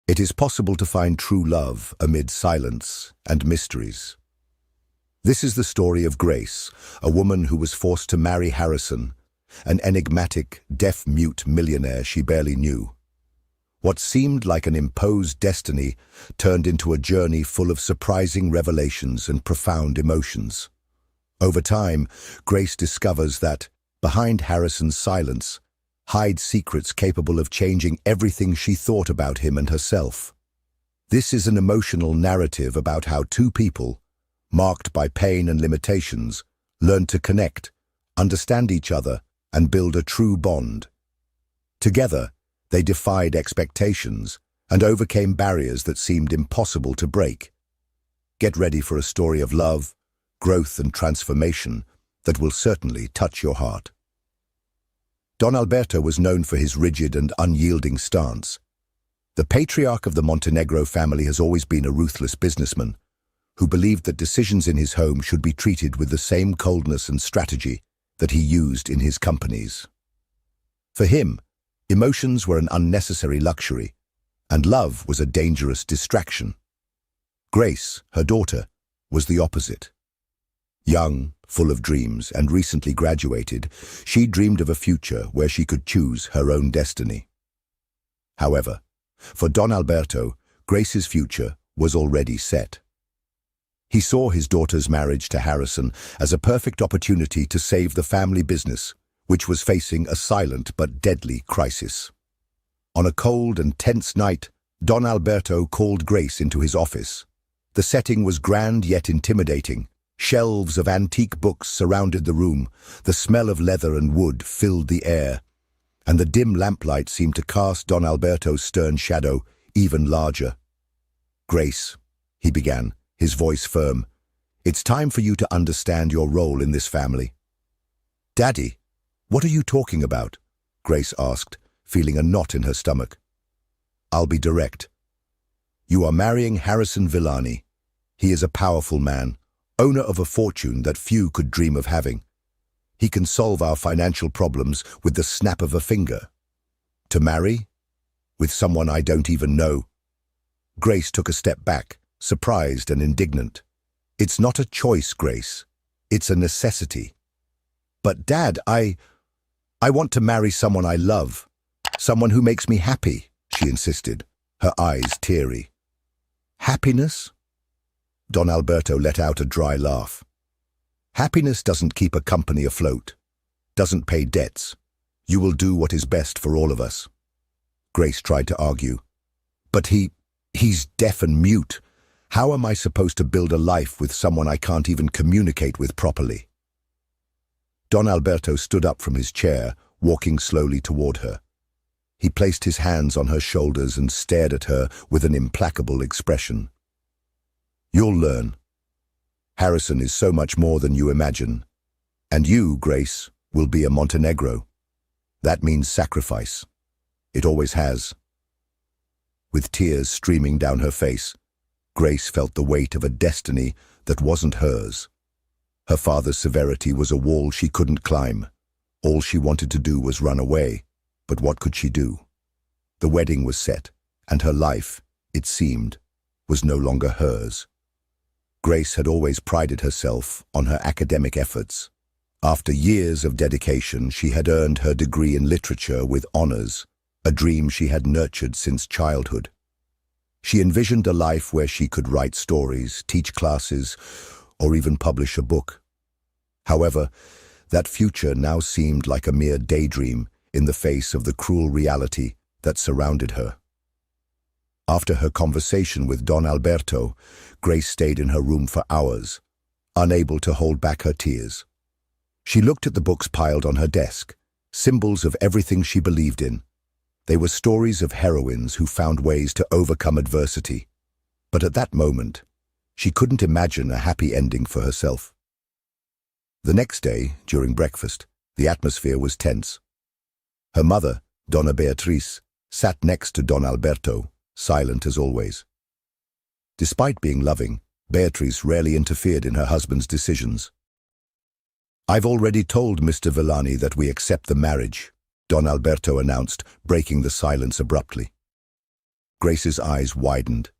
It is possible to find true love amid silence and mysteries. This is the story of Grace, a woman who was forced to marry Harrison, an enigmatic, deaf-mute millionaire she barely knew. What seemed like an imposed destiny turned into a journey full of surprising revelations and profound emotions. Over time, Grace discovers that, behind Harrison's silence, hide secrets capable of changing everything she thought about him and herself. This is an emotional narrative about how two people, marked by pain and limitations, learn to connect, understand each other, and build a true bond. Together, they defied expectations and overcame barriers that seemed impossible to break. Get ready for a story of love, growth, and transformation that will certainly touch your heart. Don Alberto was known for his rigid and unyielding stance. The patriarch of the Montenegro family has always been a ruthless businessman who believed that decisions in his home should be treated with the same coldness and strategy that he used in his companies. For him, emotions were an unnecessary luxury, and love was a dangerous distraction. Grace, her daughter, was the opposite. Young, full of dreams, and recently graduated, she dreamed of a future where she could choose her own destiny. However, for Don Alberto, Grace's future was already set. He saw his daughter's marriage to Harrison as a perfect opportunity to save the family business, which was facing a silent but deadly crisis. On a cold and tense night, Don Alberto called Grace into his office. The setting was grand yet intimidating. Shelves of antique books surrounded the room, the smell of leather and wood filled the air, and the dim lamplight seemed to cast Don Alberto's stern shadow even larger. "Grace," he began, his voice firm, "it's time for you to understand your role in this family." "Daddy, what are you talking about?" Grace asked, feeling a knot in her stomach. "I'll be direct. You are marrying Harrison Villani. He is a powerful man, owner of a fortune that few could dream of having. He can solve our financial problems with the snap of a finger. To marry? With someone I don't even know?" Grace took a step back, surprised and indignant. "It's not a choice, Grace. It's a necessity." "But Dad, I want to marry someone I love. Someone who makes me happy," she insisted, her eyes teary. "Happiness?" Don Alberto let out a dry laugh. "Happiness doesn't keep a company afloat, doesn't pay debts. You will do what is best for all of us." Grace tried to argue. "But he's deaf and mute. How am I supposed to build a life with someone I can't even communicate with properly?" Don Alberto stood up from his chair, walking slowly toward her. He placed his hands on her shoulders and stared at her with an implacable expression. "You'll learn. Harrison is so much more than you imagine. And you, Grace, will be a Montenegro. That means sacrifice. It always has." With tears streaming down her face, Grace felt the weight of a destiny that wasn't hers. Her father's severity was a wall she couldn't climb. All she wanted to do was run away. But what could she do? The wedding was set, and her life, it seemed, was no longer hers. Grace had always prided herself on her academic efforts. After years of dedication, she had earned her degree in literature with honors, a dream she had nurtured since childhood. She envisioned a life where she could write stories, teach classes, or even publish a book. However, that future now seemed like a mere daydream in the face of the cruel reality that surrounded her. After her conversation with Don Alberto, Grace stayed in her room for hours, unable to hold back her tears. She looked at the books piled on her desk, symbols of everything she believed in. They were stories of heroines who found ways to overcome adversity. But at that moment, she couldn't imagine a happy ending for herself. The next day, during breakfast, the atmosphere was tense. Her mother, Donna Beatriz, sat next to Don Alberto, silent as always. Despite being loving, Beatriz rarely interfered in her husband's decisions. "I've already told Mr. Villani that we accept the marriage," Don Alberto announced, breaking the silence abruptly. Grace's eyes widened.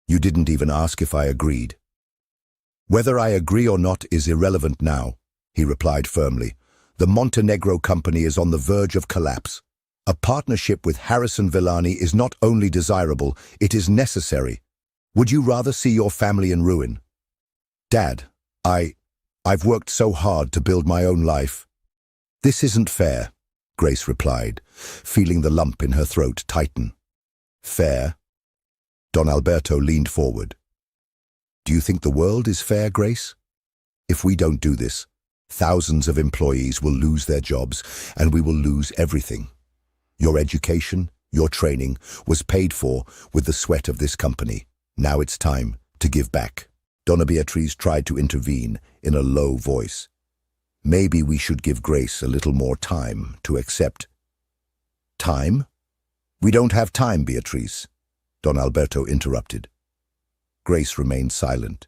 You didn't even ask if I agreed. Whether I agree or not is irrelevant now, he replied firmly. The Montenegro company is on the verge of collapse. A partnership with Harrison Villani is not only desirable, it is necessary. Would you rather see your family in ruin? Dad, I've worked so hard to build my own life. This isn't fair, Grace replied, feeling the lump in her throat tighten. Fair? Don Alberto leaned forward. Do you think the world is fair, Grace? If we don't do this, thousands of employees will lose their jobs and we will lose everything. Your education, your training was paid for with the sweat of this company. Now it's time to give back. Donna Beatriz tried to intervene in a low voice. Maybe we should give Grace a little more time to accept. Time? We don't have time, Beatriz, Don Alberto interrupted. Grace remained silent,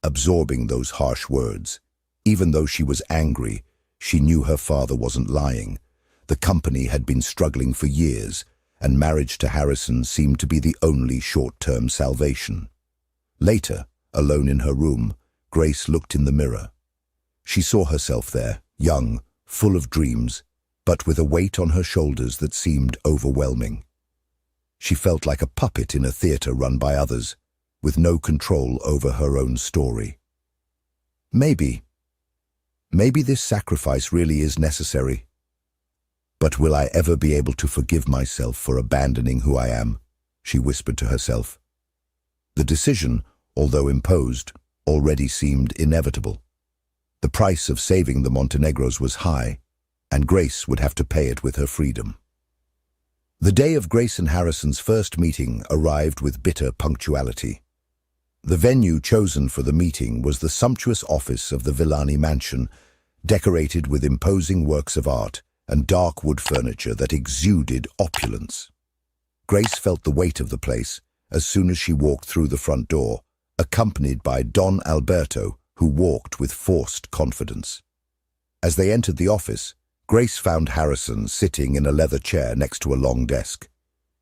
absorbing those harsh words. Even though she was angry, she knew her father wasn't lying. The company had been struggling for years, and marriage to Harrison seemed to be the only short-term salvation. Later, alone in her room, Grace looked in the mirror. She saw herself there, young, full of dreams, but with a weight on her shoulders that seemed overwhelming. She felt like a puppet in a theater run by others, with no control over her own story. Maybe this sacrifice really is necessary. But will I ever be able to forgive myself for abandoning who I am? She whispered to herself. The decision, although imposed, already seemed inevitable. The price of saving the Montenegros was high, and Grace would have to pay it with her freedom. The day of Grace and Harrison's first meeting arrived with bitter punctuality. The venue chosen for the meeting was the sumptuous office of the Villani mansion, decorated with imposing works of art and dark wood furniture that exuded opulence. Grace felt the weight of the place as soon as she walked through the front door, accompanied by Don Alberto, who walked with forced confidence. As they entered the office, Grace found Harrison sitting in a leather chair next to a long desk.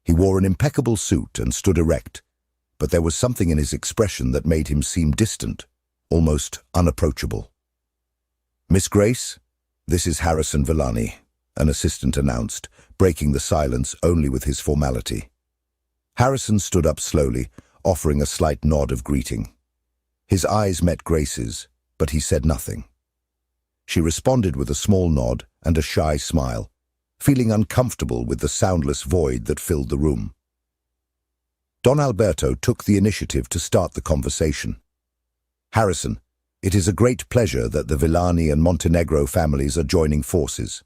He wore an impeccable suit and stood erect, but there was something in his expression that made him seem distant, almost unapproachable. Miss Grace, this is Harrison Villani, an assistant announced, breaking the silence only with his formality. Harrison stood up slowly, offering a slight nod of greeting. His eyes met Grace's, but he said nothing. She responded with a small nod and a shy smile, feeling uncomfortable with the soundless void that filled the room. Don Alberto took the initiative to start the conversation. Harrison, it is a great pleasure that the Villani and Montenegro families are joining forces.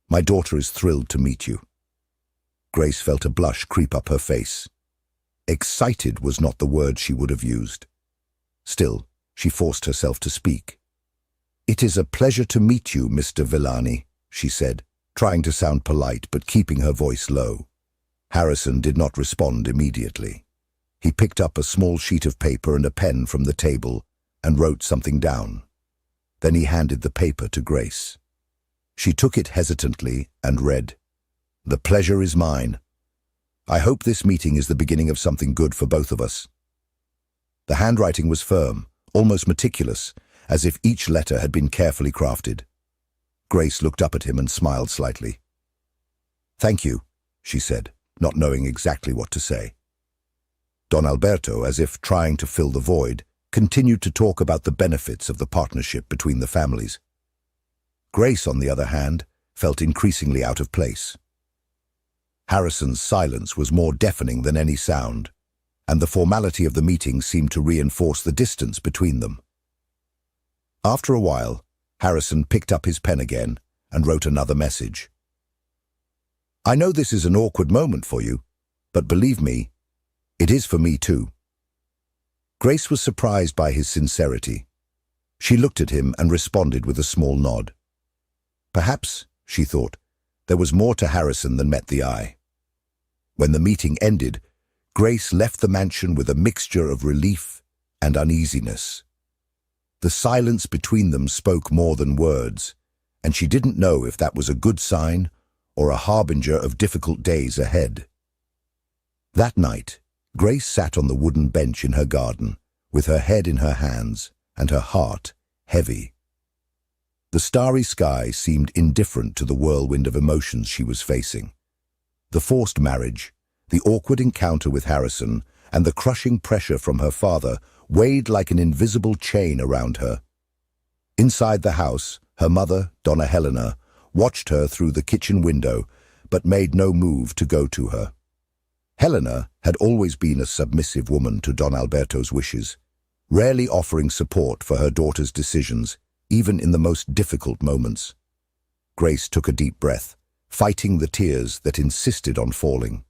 My daughter is thrilled to meet you. Grace felt a blush creep up her face. Excited was not the word she would have used. Still, she forced herself to speak. It is a pleasure to meet you, Mr. Villani, she said, trying to sound polite but keeping her voice low. Harrison did not respond immediately. He picked up a small sheet of paper and a pen from the table and wrote something down. Then he handed the paper to Grace. She took it hesitantly and read, "The pleasure is mine. I hope this meeting is the beginning of something good for both of us." The handwriting was firm, almost meticulous, as if each letter had been carefully crafted. Grace looked up at him and smiled slightly. "Thank you," she said, not knowing exactly what to say. Don Alberto, as if trying to fill the void, continued to talk about the benefits of the partnership between the families. Grace, on the other hand, felt increasingly out of place. Harrison's silence was more deafening than any sound, and the formality of the meeting seemed to reinforce the distance between them. After a while, Harrison picked up his pen again and wrote another message. "I know this is an awkward moment for you, but believe me, it is for me too." Grace was surprised by his sincerity. She looked at him and responded with a small nod. Perhaps, she thought, there was more to Harrison than met the eye. When the meeting ended, Grace left the mansion with a mixture of relief and uneasiness. The silence between them spoke more than words, and she didn't know if that was a good sign or a harbinger of difficult days ahead. That night, Grace sat on the wooden bench in her garden, with her head in her hands and her heart heavy. The starry sky seemed indifferent to the whirlwind of emotions she was facing. The forced marriage, the awkward encounter with Harrison, and the crushing pressure from her father weighed like an invisible chain around her. Inside the house, her mother, Donna Helena, watched her through the kitchen window, but made no move to go to her. Helena had always been a submissive woman to Don Alberto's wishes, rarely offering support for her daughter's decisions, even in the most difficult moments. Grace took a deep breath, fighting the tears that insisted on falling.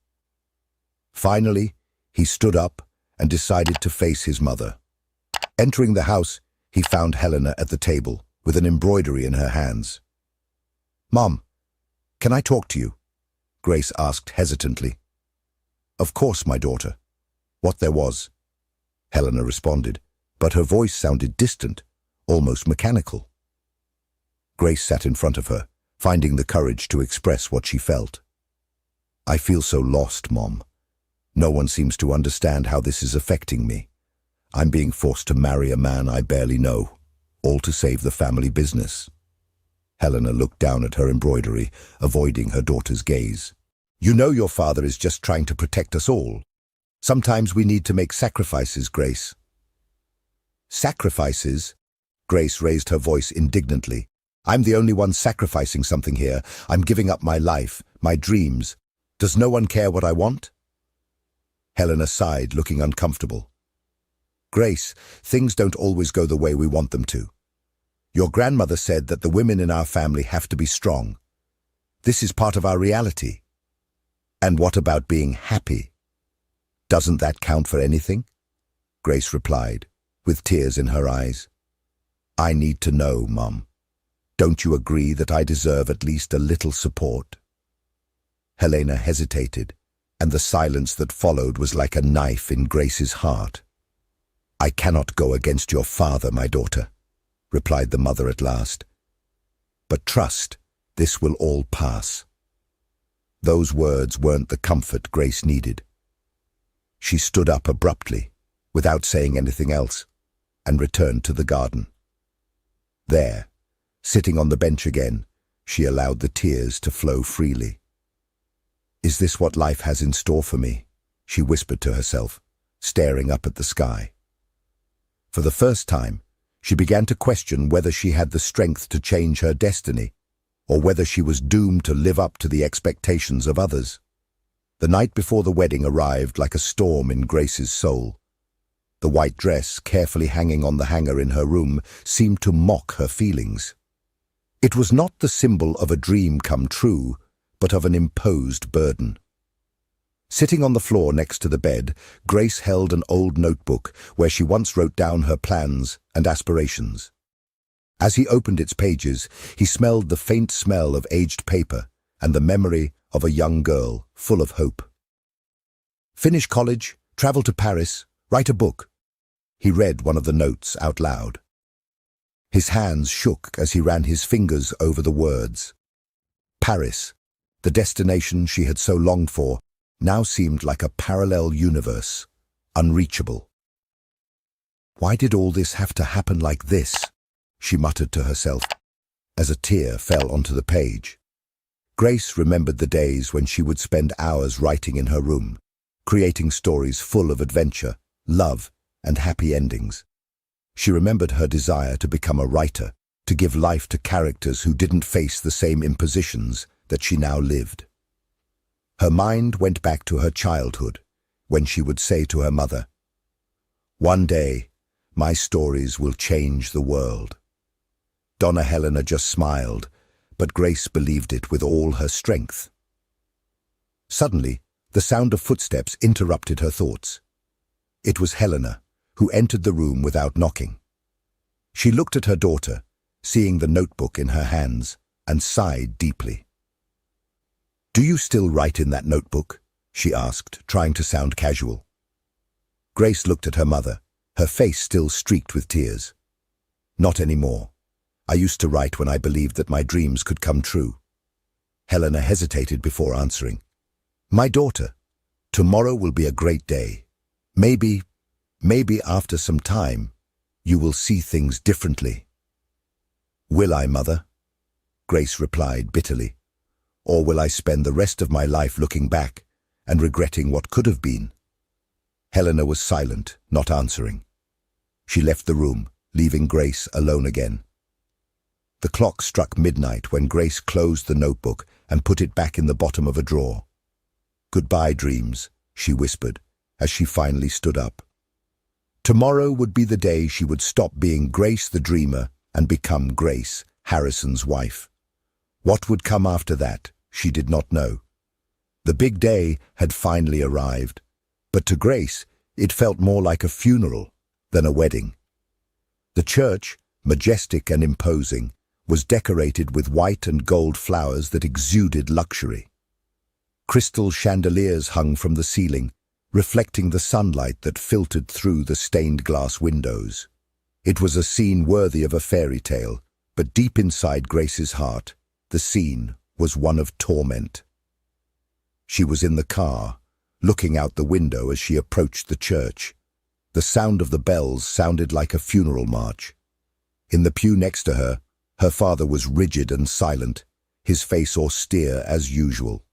Finally, he stood up and decided to face his mother. Entering the house, he found Helena at the table, with an embroidery in her hands. "Mom, can I talk to you?" Grace asked hesitantly. "Of course, my daughter." What there was, Helena responded, but her voice sounded distant, almost mechanical. Grace sat in front of her, finding the courage to express what she felt. "I feel so lost, Mom. No one seems to understand how this is affecting me. I'm being forced to marry a man I barely know, all to save the family business." Helena looked down at her embroidery, avoiding her daughter's gaze. "You know your father is just trying to protect us all. Sometimes we need to make sacrifices, Grace." "Sacrifices?" Grace raised her voice indignantly. "I'm the only one sacrificing something here. I'm giving up my life, my dreams. Does no one care what I want?" Helena sighed, looking uncomfortable. "Grace, things don't always go the way we want them to. Your grandmother said that the women in our family have to be strong. This is part of our reality. And what about being happy? Doesn't that count for anything?" Grace replied, with tears in her eyes. "I need to know, Mom. Don't you agree that I deserve at least a little support?" Helena hesitated, and the silence that followed was like a knife in Grace's heart. "I cannot go against your father, my daughter," replied the mother at last. "But trust, this will all pass." Those words weren't the comfort Grace needed. She stood up abruptly, without saying anything else, and returned to the garden. There, sitting on the bench again, she allowed the tears to flow freely. "Is this what life has in store for me?" she whispered to herself, staring up at the sky. For the first time, she began to question whether she had the strength to change her destiny, or whether she was doomed to live up to the expectations of others. The night before the wedding arrived like a storm in Grace's soul. The white dress, carefully hanging on the hanger in her room, seemed to mock her feelings. It was not the symbol of a dream come true, but of an imposed burden. Sitting on the floor next to the bed, Grace held an old notebook where she once wrote down her plans and aspirations. As he opened its pages, he smelled the faint smell of aged paper and the memory of a young girl full of hope. "Finish college, travel to Paris, write a book." He read one of the notes out loud. His hands shook as he ran his fingers over the words. Paris, the destination she had so longed for, now seemed like a parallel universe, unreachable. "Why did all this have to happen like this?" she muttered to herself, as a tear fell onto the page. Grace remembered the days when she would spend hours writing in her room, creating stories full of adventure, love, and happy endings. She remembered her desire to become a writer, to give life to characters who didn't face the same impositions that she now lived. Her mind went back to her childhood, when she would say to her mother, "One day, my stories will change the world." Donna Helena just smiled, but Grace believed it with all her strength. Suddenly, the sound of footsteps interrupted her thoughts. It was Helena, who entered the room without knocking. She looked at her daughter, seeing the notebook in her hands, and sighed deeply. "Do you still write in that notebook?" she asked, trying to sound casual. Grace looked at her mother, her face still streaked with tears. "Not anymore. I used to write when I believed that my dreams could come true." Helena hesitated before answering. "My daughter, Tomorrow will be a great day. Maybe after some time, you will see things differently." "Will I, Mother?" Grace replied bitterly. "Or will I spend the rest of my life looking back and regretting what could have been?" Helena was silent, not answering. She left the room, leaving Grace alone again. The clock struck midnight when Grace closed the notebook and put it back in the bottom of a drawer. "Goodbye, dreams," she whispered, as she finally stood up. Tomorrow would be the day she would stop being Grace the dreamer and become Grace, Harrison's wife. What would come after that, she did not know. The big day had finally arrived, but to Grace it felt more like a funeral than a wedding. The church, majestic and imposing, was decorated with white and gold flowers that exuded luxury. Crystal chandeliers hung from the ceiling, reflecting the sunlight that filtered through the stained glass windows. It was a scene worthy of a fairy tale, but deep inside Grace's heart, the scene was one of torment. She was in the car, looking out the window as she approached the church. The sound of the bells sounded like a funeral march. In the pew next to her, her father was rigid and silent, his face austere as usual.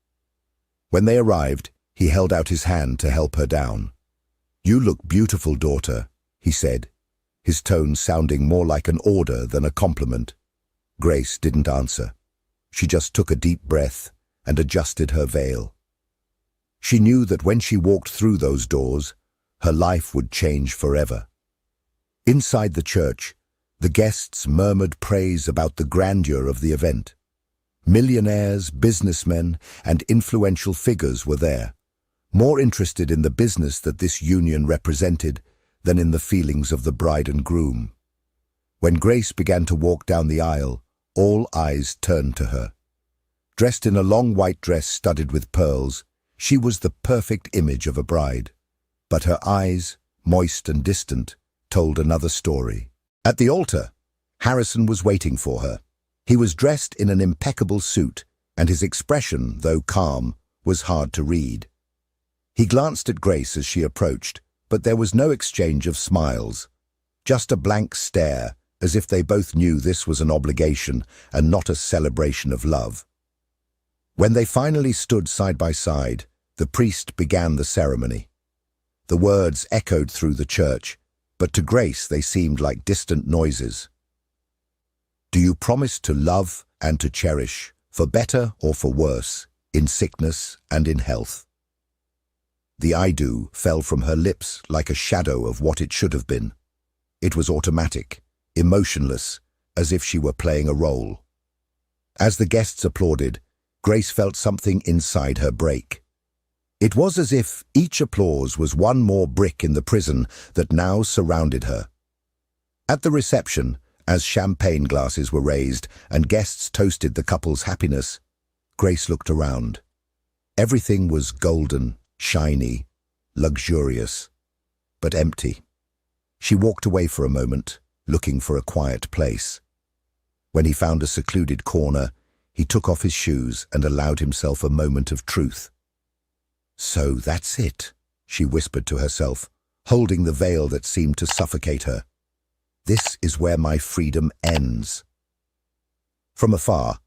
When they arrived, he held out his hand to help her down. "You look beautiful, daughter," he said, his tone sounding more like an order than a compliment. Grace didn't answer. She just took a deep breath and adjusted her veil. She knew that when she walked through those doors, her life would change forever. Inside the church, the guests murmured praise about the grandeur of the event. Millionaires, businessmen, and influential figures were there, more interested in the business that this union represented than in the feelings of the bride and groom. When Grace began to walk down the aisle, all eyes turned to her. Dressed in a long white dress studded with pearls, she was the perfect image of a bride. But her eyes, moist and distant, told another story. At the altar, Harrison was waiting for her. He was dressed in an impeccable suit, and his expression, though calm, was hard to read. He glanced at Grace as she approached, but there was no exchange of smiles. Just a blank stare, as if they both knew this was an obligation and not a celebration of love. When they finally stood side by side, the priest began the ceremony. The words echoed through the church, but to Grace they seemed like distant noises. "Do you promise to love and to cherish, for better or for worse, in sickness and in health?" The "I do" fell from her lips like a shadow of what it should have been. It was automatic, emotionless, as if she were playing a role. As the guests applauded, Grace felt something inside her break. It was as if each applause was one more brick in the prison that now surrounded her. At the reception, as champagne glasses were raised and guests toasted the couple's happiness, Grace looked around. Everything was golden, shiny, luxurious, but empty. She walked away for a moment, looking for a quiet place. When he found a secluded corner, he took off his shoes and allowed himself a moment of truth. "So that's it," she whispered to herself, holding the veil that seemed to suffocate her. "This is where my freedom ends." From afar,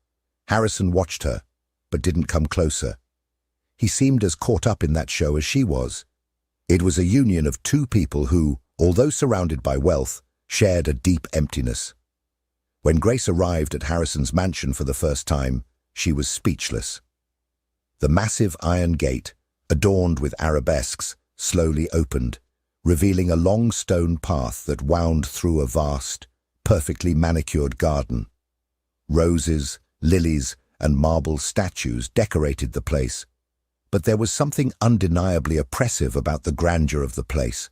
Harrison watched her, but didn't come closer. He seemed as caught up in that show as she was. It was a union of two people who, although surrounded by wealth, shared a deep emptiness. When Grace arrived at Harrison's mansion for the first time, she was speechless. The massive iron gate, adorned with arabesques, slowly opened, revealing a long stone path that wound through a vast, perfectly manicured garden. Roses, lilies, and marble statues decorated the place, but there was something undeniably oppressive about the grandeur of the place.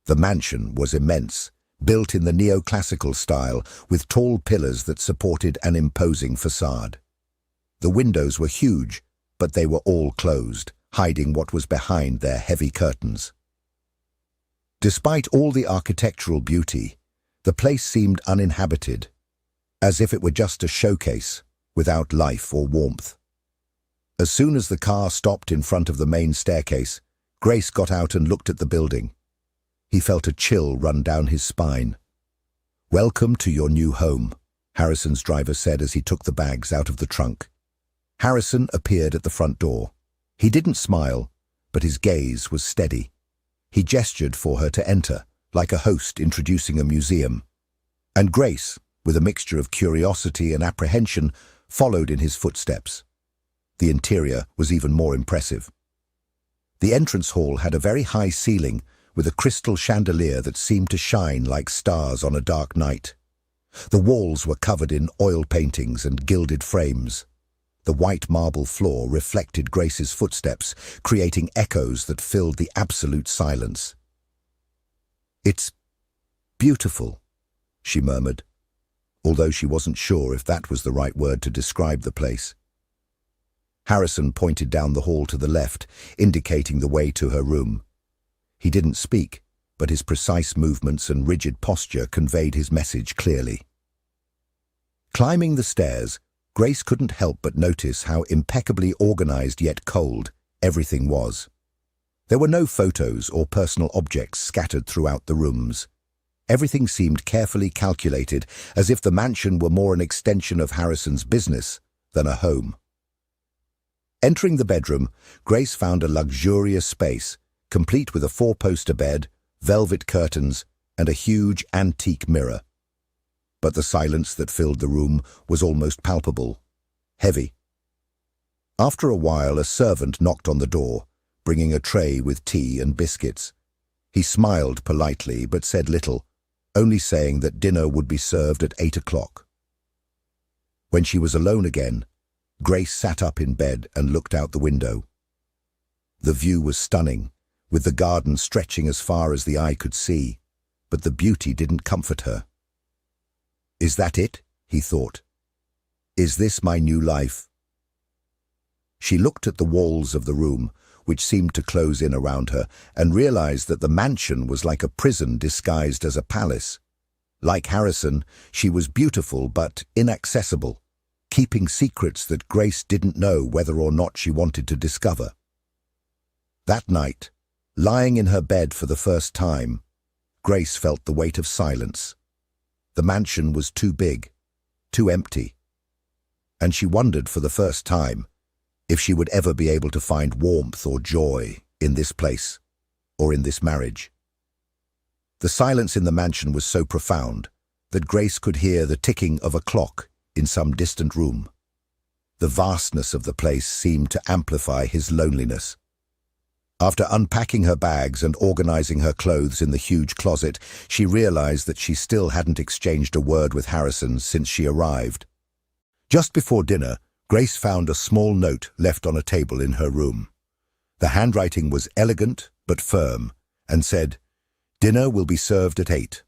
The mansion was immense, built in the neoclassical style with tall pillars that supported an imposing facade. The windows were huge, but they were all closed, hiding what was behind their heavy curtains. Despite all the architectural beauty, the place seemed uninhabited, as if it were just a showcase, without life or warmth. As soon as the car stopped in front of the main staircase, Grace got out and looked at the building. He felt a chill run down his spine. "Welcome to your new home," Harrison's driver said as he took the bags out of the trunk. Harrison appeared at the front door. He didn't smile, but his gaze was steady. He gestured for her to enter, like a host introducing a museum. And Grace, with a mixture of curiosity and apprehension, followed in his footsteps. The interior was even more impressive. The entrance hall had a very high ceiling with a crystal chandelier that seemed to shine like stars on a dark night. The walls were covered in oil paintings and gilded frames. The white marble floor reflected Grace's footsteps, creating echoes that filled the absolute silence. "It's beautiful," she murmured, although she wasn't sure if that was the right word to describe the place. Harrison pointed down the hall to the left, indicating the way to her room. He didn't speak, but his precise movements and rigid posture conveyed his message clearly. Climbing the stairs, Grace couldn't help but notice how impeccably organized yet cold everything was. There were no photos or personal objects scattered throughout the rooms. Everything seemed carefully calculated, as if the mansion were more an extension of Harrison's business than a home. Entering the bedroom, Grace found a luxurious space, complete with a four-poster bed, velvet curtains, and a huge antique mirror. But the silence that filled the room was almost palpable, heavy. After a while, a servant knocked on the door, bringing a tray with tea and biscuits. He smiled politely but said little, only saying that dinner would be served at 8 o'clock. When she was alone again, Grace sat up in bed and looked out the window. The view was stunning, with the garden stretching as far as the eye could see, but the beauty didn't comfort her. "Is that it?" he thought. "Is this my new life?" She looked at the walls of the room, which seemed to close in around her, and realized that the mansion was like a prison disguised as a palace. Like Harrison, she was beautiful but inaccessible, keeping secrets that Grace didn't know whether or not she wanted to discover. That night, lying in her bed for the first time, Grace felt the weight of silence. The mansion was too big, too empty, and she wondered for the first time if she would ever be able to find warmth or joy in this place or in this marriage. The silence in the mansion was so profound that Grace could hear the ticking of a clock in some distant room. The vastness of the place seemed to amplify his loneliness. After unpacking her bags and organizing her clothes in the huge closet, she realized that she still hadn't exchanged a word with Harrison since she arrived. Just before dinner, Grace found a small note left on a table in her room. The handwriting was elegant but firm and said, "Dinner will be served at 8.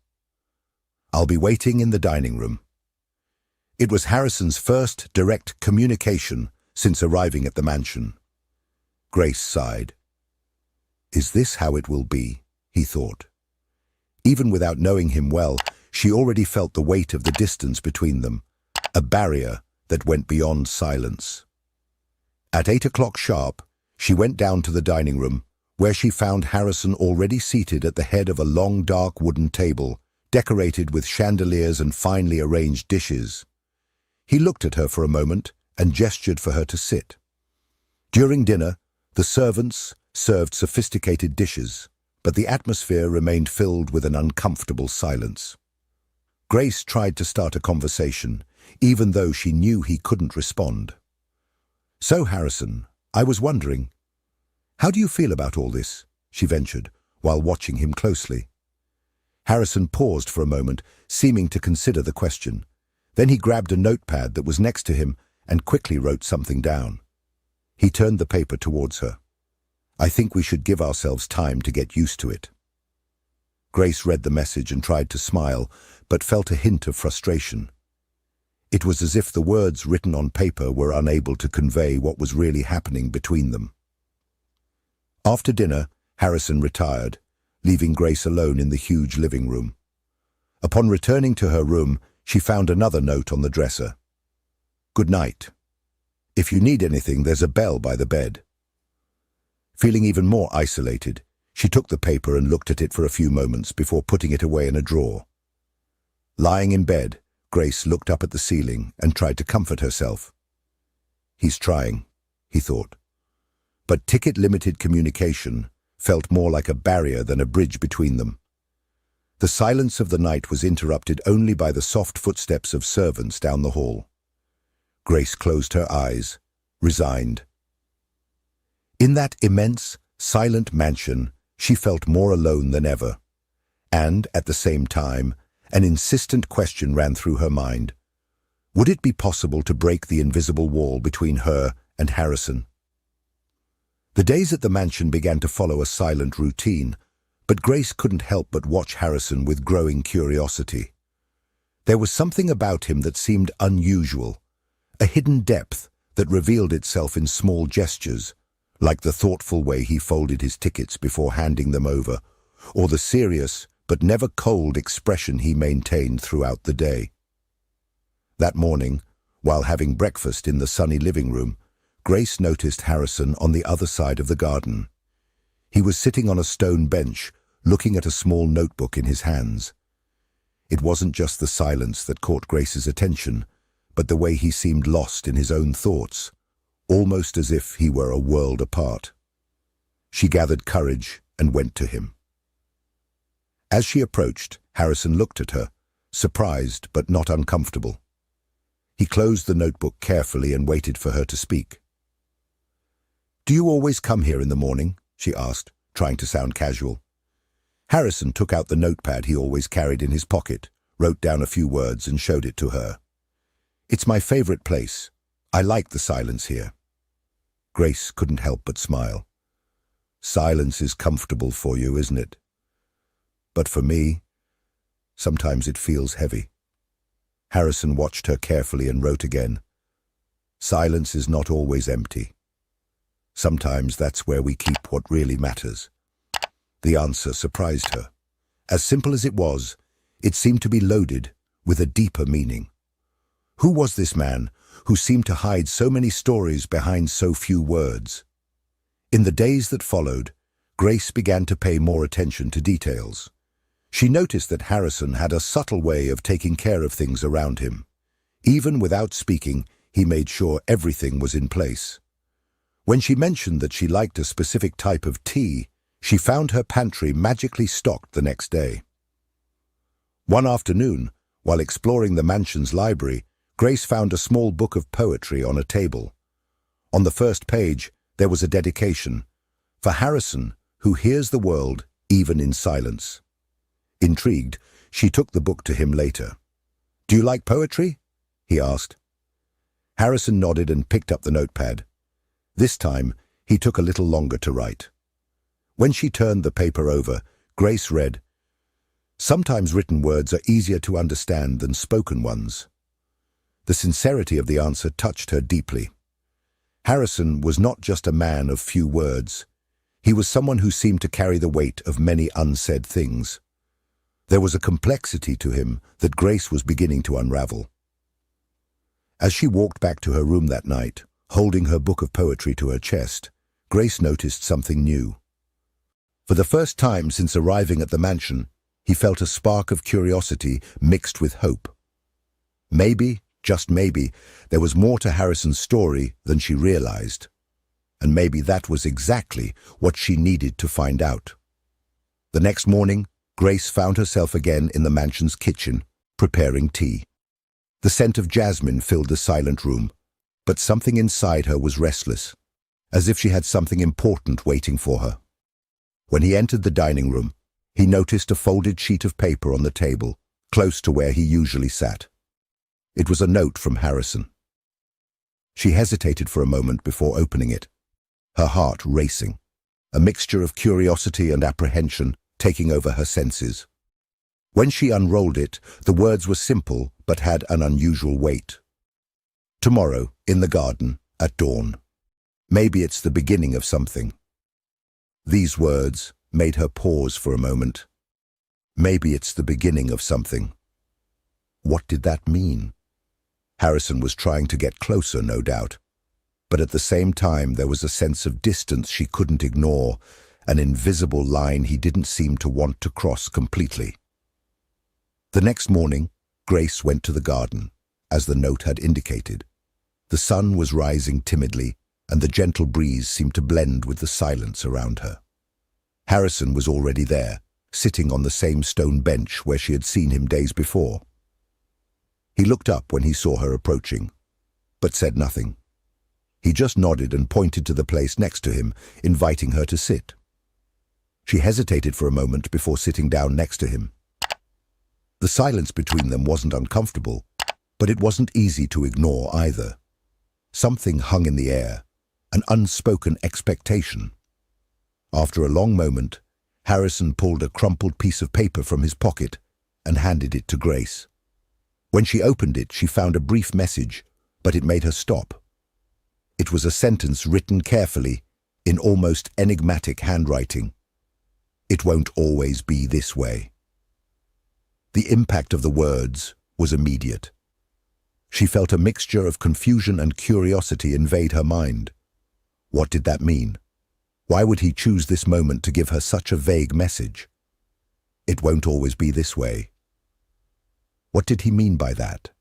I'll be waiting in the dining room." It was Harrison's first direct communication since arriving at the mansion. Grace sighed. "Is this how it will be?" he thought. Even without knowing him well, she already felt the weight of the distance between them, a barrier that went beyond silence. At 8 o'clock sharp, she went down to the dining room, where she found Harrison already seated at the head of a long dark wooden table, decorated with chandeliers and finely arranged dishes. He looked at her for a moment and gestured for her to sit. During dinner, the servants served sophisticated dishes, but the atmosphere remained filled with an uncomfortable silence. Grace tried to start a conversation, even though she knew he couldn't respond. "So, Harrison, I was wondering, how do you feel about all this?" she ventured, while watching him closely. Harrison paused for a moment, seeming to consider the question. Then he grabbed a notepad that was next to him and quickly wrote something down. He turned the paper towards her. "I think we should give ourselves time to get used to it." Grace read the message and tried to smile, but felt a hint of frustration. It was as if the words written on paper were unable to convey what was really happening between them. After dinner, Harrison retired, leaving Grace alone in the huge living room. Upon returning to her room, she found another note on the dresser. "Good night. If you need anything, there's a bell by the bed." Feeling even more isolated, she took the paper and looked at it for a few moments before putting it away in a drawer. Lying in bed, Grace looked up at the ceiling and tried to comfort herself. He's trying, he thought. But ticket-limited communication felt more like a barrier than a bridge between them. The silence of the night was interrupted only by the soft footsteps of servants down the hall. Grace closed her eyes, resigned. In that immense, silent mansion, she felt more alone than ever. And, at the same time, an insistent question ran through her mind. Would it be possible to break the invisible wall between her and Harrison? The days at the mansion began to follow a silent routine, but Grace couldn't help but watch Harrison with growing curiosity. There was something about him that seemed unusual, a hidden depth that revealed itself in small gestures, like the thoughtful way he folded his tickets before handing them over, or the serious but never cold expression he maintained throughout the day. That morning, while having breakfast in the sunny living room, Grace noticed Harrison on the other side of the garden. He was sitting on a stone bench, looking at a small notebook in his hands. It wasn't just the silence that caught Grace's attention, but the way he seemed lost in his own thoughts, almost as if he were a world apart. She gathered courage and went to him. As she approached, Harrison looked at her, surprised but not uncomfortable. He closed the notebook carefully and waited for her to speak. "Do you always come here in the morning?" she asked, trying to sound casual. Harrison took out the notepad he always carried in his pocket, wrote down a few words and showed it to her. "It's my favorite place. I like the silence here." Grace couldn't help but smile. "Silence is comfortable for you, isn't it? But for me, sometimes it feels heavy." Harrison watched her carefully and wrote again, "Silence is not always empty. Sometimes that's where we keep what really matters." The answer surprised her. As simple as it was, it seemed to be loaded with a deeper meaning. Who was this man who seemed to hide so many stories behind so few words? In the days that followed, Grace began to pay more attention to details. She noticed that Harrison had a subtle way of taking care of things around him. Even without speaking, he made sure everything was in place. When she mentioned that she liked a specific type of tea, she found her pantry magically stocked the next day. One afternoon, while exploring the mansion's library, Grace found a small book of poetry on a table. On the first page, there was a dedication, "For Harrison, who hears the world even in silence." Intrigued, she took the book to him later. "Do you like poetry?" he asked. Harrison nodded and picked up the notepad. This time, he took a little longer to write. When she turned the paper over, Grace read, "Sometimes written words are easier to understand than spoken ones." The sincerity of the answer touched her deeply. Harrison was not just a man of few words. He was someone who seemed to carry the weight of many unsaid things. There was a complexity to him that Grace was beginning to unravel. As she walked back to her room that night, holding her book of poetry to her chest, Grace noticed something new. For the first time since arriving at the mansion, he felt a spark of curiosity mixed with hope. Maybe, just maybe, there was more to Harrison's story than she realized. And maybe that was exactly what she needed to find out. The next morning, Grace found herself again in the mansion's kitchen, preparing tea. The scent of jasmine filled the silent room, but something inside her was restless, as if she had something important waiting for her. When he entered the dining room, he noticed a folded sheet of paper on the table, close to where he usually sat. It was a note from Harrison. She hesitated for a moment before opening it, her heart racing, a mixture of curiosity and apprehension taking over her senses. When she unrolled it, the words were simple but had an unusual weight. "Tomorrow, in the garden, at dawn. Maybe it's the beginning of something." These words made her pause for a moment. Maybe it's the beginning of something. What did that mean? Harrison was trying to get closer, no doubt. but at the same time there was a sense of distance she couldn't ignore, an invisible line he didn't seem to want to cross completely. The next morning, Grace went to the garden, as the note had indicated. The sun was rising timidly, and the gentle breeze seemed to blend with the silence around her. Harrison was already there, sitting on the same stone bench where she had seen him days before. He looked up when he saw her approaching, but said nothing. He just nodded and pointed to the place next to him, inviting her to sit. She hesitated for a moment before sitting down next to him. The silence between them wasn't uncomfortable, but it wasn't easy to ignore either. Something hung in the air, an unspoken expectation. After a long moment, Harrison pulled a crumpled piece of paper from his pocket and handed it to Grace. When she opened it, she found a brief message, but it made her stop. It was a sentence written carefully, in almost enigmatic handwriting. "It won't always be this way." The impact of the words was immediate. She felt a mixture of confusion and curiosity invade her mind. What did that mean? Why would he choose this moment to give her such a vague message? It won't always be this way. What did he mean by that?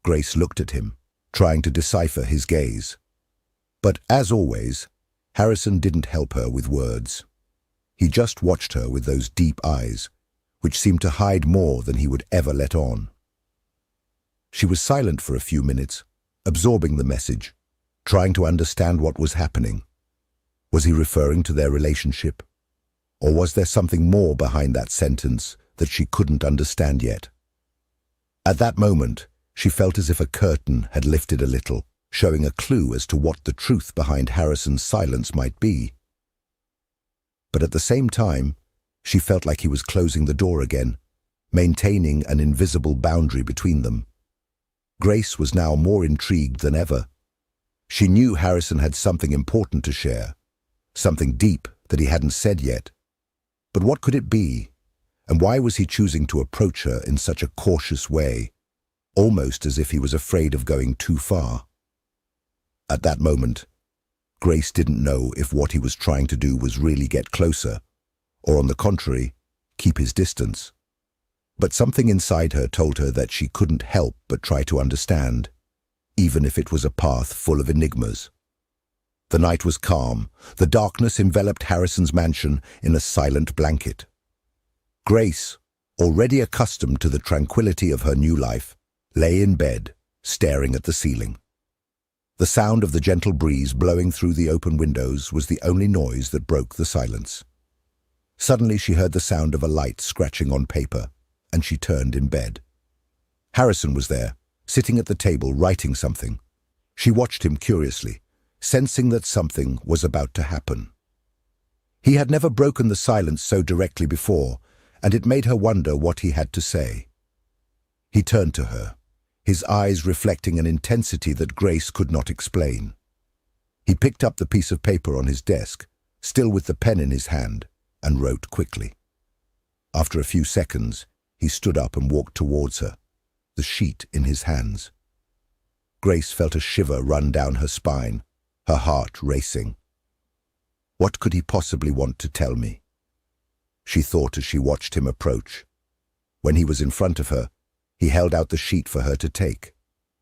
Grace looked at him, trying to decipher his gaze. But as always, Harrison didn't help her with words. He just watched her with those deep eyes, which seemed to hide more than he would ever let on. She was silent for a few minutes, absorbing the message, trying to understand what was happening. Was he referring to their relationship? Or was there something more behind that sentence that she couldn't understand yet? At that moment, she felt as if a curtain had lifted a little, showing a clue as to what the truth behind Harrison's silence might be. But at the same time, she felt like he was closing the door again, maintaining an invisible boundary between them. Grace was now more intrigued than ever. She knew Harrison had something important to share, something deep that he hadn't said yet. But what could it be? And why was he choosing to approach her in such a cautious way, almost as if he was afraid of going too far? At that moment, Grace didn't know if what he was trying to do was really get closer, or on the contrary, keep his distance. But something inside her told her that she couldn't help but try to understand, even if it was a path full of enigmas. The night was calm. The darkness enveloped Harrison's mansion in a silent blanket. Grace, already accustomed to the tranquility of her new life, lay in bed, staring at the ceiling. The sound of the gentle breeze blowing through the open windows was the only noise that broke the silence. Suddenly she heard the sound of a light scratching on paper, and she turned in bed. Harrison was there, sitting at the table writing something. She watched him curiously, sensing that something was about to happen. He had never broken the silence so directly before, and it made her wonder what he had to say. He turned to her, his eyes reflecting an intensity that Grace could not explain. He picked up the piece of paper on his desk, still with the pen in his hand, and wrote quickly. After a few seconds, he stood up and walked towards her, the sheet in his hands. Grace felt a shiver run down her spine, her heart racing. What could he possibly want to tell me? She thought as she watched him approach. When he was in front of her, he held out the sheet for her to take.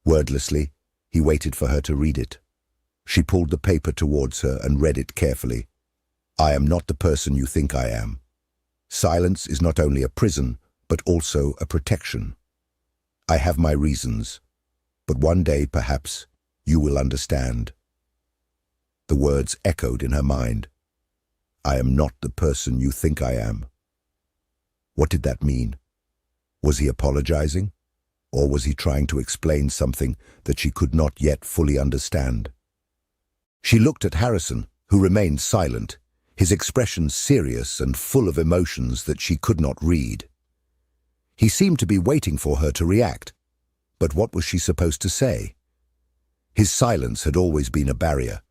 Wordlessly, he waited for her to read it. She pulled the paper towards her and read it carefully. "I am not the person you think I am. Silence is not only a prison, but also a protection. I have my reasons, but one day, perhaps, you will understand." The words echoed in her mind. "I am not the person you think I am." What did that mean? Was he apologizing? Or was he trying to explain something that she could not yet fully understand? She looked at Harrison, who remained silent, his expression serious and full of emotions that she could not read. He seemed to be waiting for her to react, but what was she supposed to say? His silence had always been a barrier,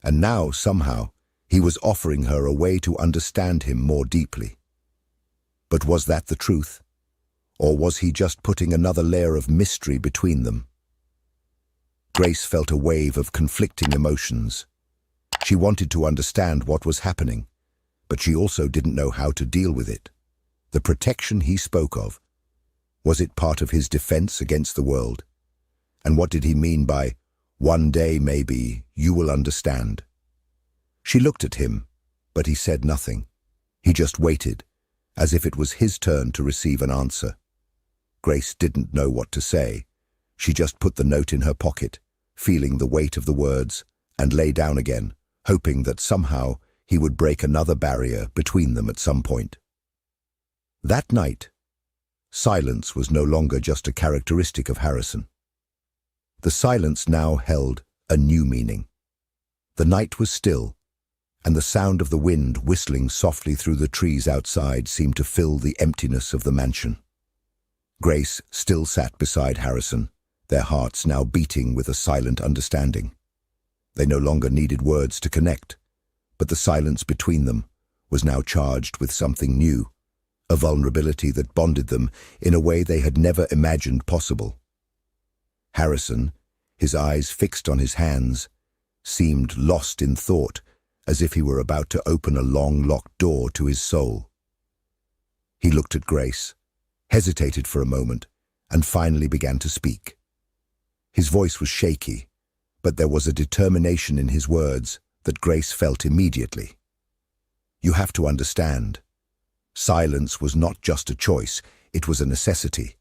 and now, somehow, he was offering her a way to understand him more deeply. But was that the truth? Or was he just putting another layer of mystery between them? Grace felt a wave of conflicting emotions. She wanted to understand what was happening, but she also didn't know how to deal with it. The protection he spoke of, was it part of his defense against the world? And what did he mean by, "One day maybe you will understand"? She looked at him, but he said nothing. He just waited, as if it was his turn to receive an answer. Grace didn't know what to say. She just put the note in her pocket, feeling the weight of the words, and lay down again, hoping that somehow he would break another barrier between them at some point. That night, silence was no longer just a characteristic of Harrison. The silence now held a new meaning. The night was still, and the sound of the wind whistling softly through the trees outside seemed to fill the emptiness of the mansion. Grace still sat beside Harrison, their hearts now beating with a silent understanding. They no longer needed words to connect, but the silence between them was now charged with something new, a vulnerability that bonded them in a way they had never imagined possible. Harrison, his eyes fixed on his hands, seemed lost in thought, as if he were about to open a long locked door to his soul. He looked at Grace, hesitated for a moment, and finally began to speak. His voice was shaky, but there was a determination in his words that Grace felt immediately. "You have to understand. Silence was not just a choice, it was a necessity.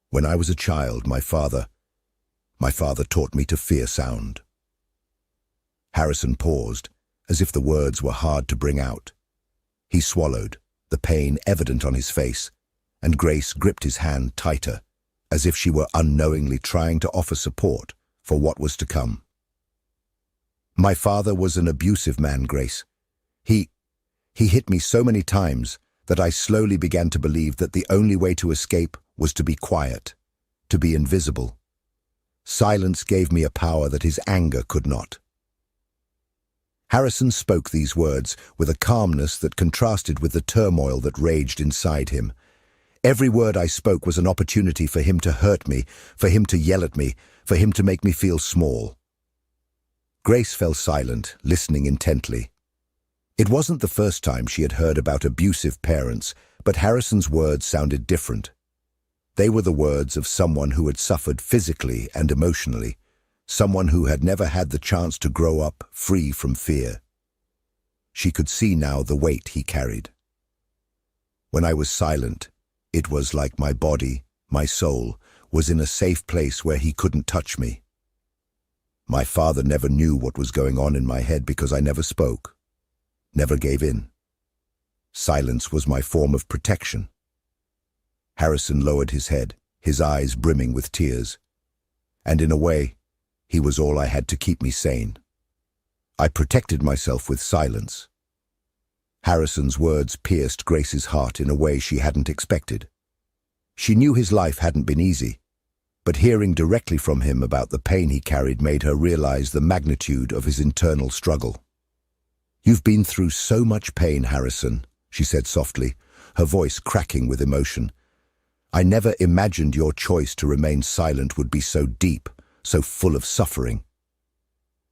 When I was a child, my father taught me to fear sound." Harrison paused, as if the words were hard to bring out. He swallowed, the pain evident on his face, and Grace gripped his hand tighter, as if she were unknowingly trying to offer support for what was to come. "My father was an abusive man, Grace. He hit me so many times that I slowly began to believe that the only way to escape was to be quiet, to be invisible. Silence gave me a power that his anger could not." Harrison spoke these words with a calmness that contrasted with the turmoil that raged inside him. "Every word I spoke was an opportunity for him to hurt me, for him to yell at me, for him to make me feel small." Grace fell silent, listening intently. It wasn't the first time she had heard about abusive parents, but Harrison's words sounded different. They were the words of someone who had suffered physically and emotionally, someone who had never had the chance to grow up free from fear. She could see now the weight he carried. "When I was silent, it was like my body, my soul, was in a safe place where he couldn't touch me. My father never knew what was going on in my head because I never spoke, never gave in. Silence was my form of protection." Harrison lowered his head, his eyes brimming with tears. "And in a way, he was all I had to keep me sane. I protected myself with silence." Harrison's words pierced Grace's heart in a way she hadn't expected. She knew his life hadn't been easy, but hearing directly from him about the pain he carried made her realize the magnitude of his internal struggle. "You've been through so much pain, Harrison," she said softly, her voice cracking with emotion. "I never imagined your choice to remain silent would be so deep, so full of suffering."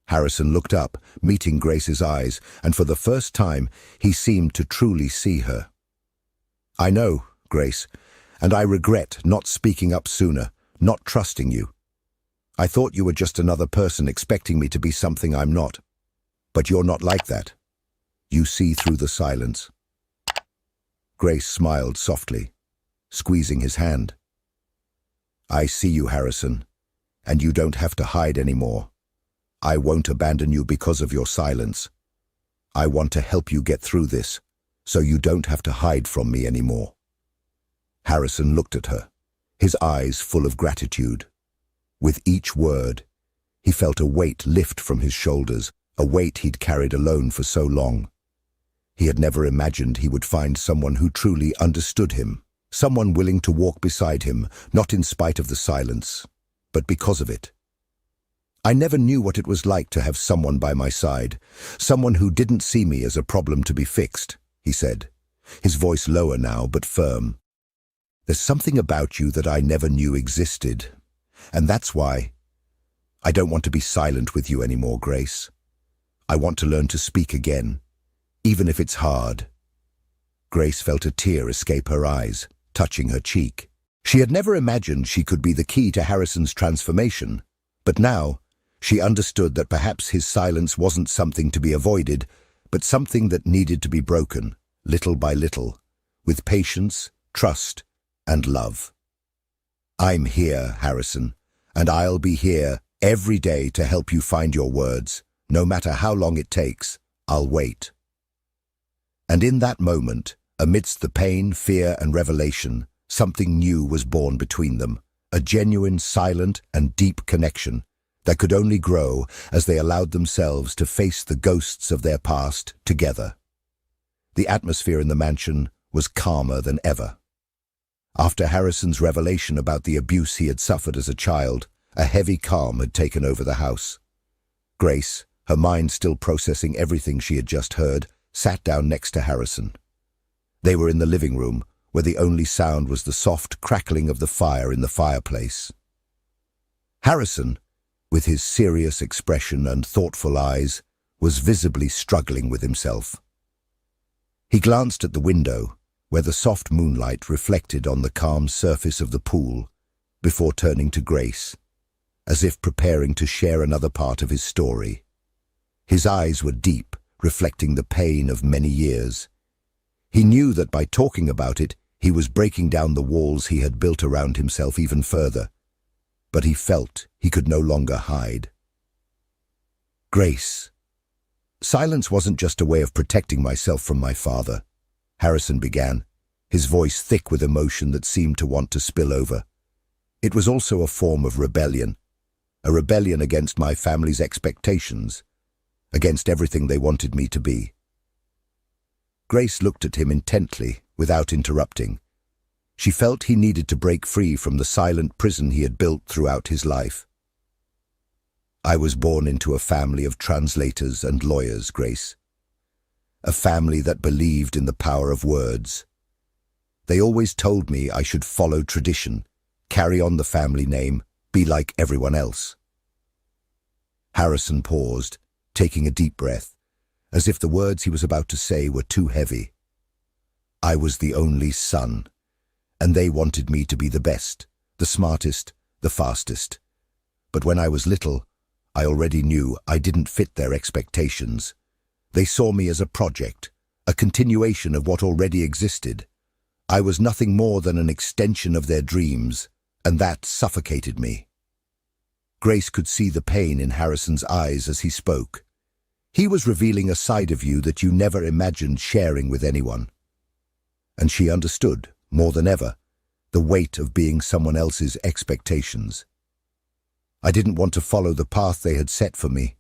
Harrison looked up, meeting Grace's eyes, and for the first time, he seemed to truly see her. "I know, Grace, and I regret not speaking up sooner, not trusting you. I thought you were just another person expecting me to be something I'm not. But you're not like that. You see through the silence." Grace smiled softly, squeezing his hand. "I see you, Harrison, and you don't have to hide anymore. I won't abandon you because of your silence. I want to help you get through this, so you don't have to hide from me anymore." Harrison looked at her, his eyes full of gratitude. With each word, he felt a weight lift from his shoulders, a weight he'd carried alone for so long. He had never imagined he would find someone who truly understood him, someone willing to walk beside him, not in spite of the silence, but because of it. "I never knew what it was like to have someone by my side, someone who didn't see me as a problem to be fixed," he said, his voice lower now but firm. "There's something about you that I never knew existed, and that's why I don't want to be silent with you anymore, Grace. I want to learn to speak again, even if it's hard. Grace felt a tear escape her eyes, touching her cheek. She had never imagined she could be the key to Harrison's transformation, but now she understood that perhaps his silence wasn't something to be avoided, but something that needed to be broken, little by little, with patience, trust, and love. I'm here, Harrison, and I'll be here every day to help you find your words. No matter how long it takes, I'll wait. And in that moment, amidst the pain, fear, and revelation, something new was born between them, a genuine, silent, and deep connection that could only grow as they allowed themselves to face the ghosts of their past together. The atmosphere in the mansion was calmer than ever. After Harrison's revelation about the abuse he had suffered as a child, a heavy calm had taken over the house. Grace, her mind still processing everything she had just heard, sat down next to Harrison. They were in the living room, where the only sound was the soft crackling of the fire in the fireplace. Harrison, with his serious expression and thoughtful eyes, was visibly struggling with himself. He glanced at the window, where the soft moonlight reflected on the calm surface of the pool, before turning to Grace, as if preparing to share another part of his story. His eyes were deep, reflecting the pain of many years. He knew that by talking about it, he was breaking down the walls he had built around himself even further. But he felt he could no longer hide. Grace. Silence wasn't just a way of protecting myself from my father, Harrison began, his voice thick with emotion that seemed to want to spill over. It was also a form of rebellion, a rebellion against my family's expectations, against everything they wanted me to be. Grace looked at him intently, without interrupting. She felt he needed to break free from the silent prison he had built throughout his life. I was born into a family of translators and lawyers, Grace. A family that believed in the power of words. They always told me I should follow tradition, carry on the family name, be like everyone else. Harrison paused, taking a deep breath, as if the words he was about to say were too heavy. I was the only son, and they wanted me to be the best, the smartest, the fastest. But when I was little, I already knew I didn't fit their expectations. They saw me as a project, a continuation of what already existed. I was nothing more than an extension of their dreams, and that suffocated me. Grace could see the pain in Harrison's eyes as he spoke. He was revealing a side of you that you never imagined sharing with anyone. And she understood, more than ever, the weight of being someone else's expectations. I didn't want to follow the path they had set for me.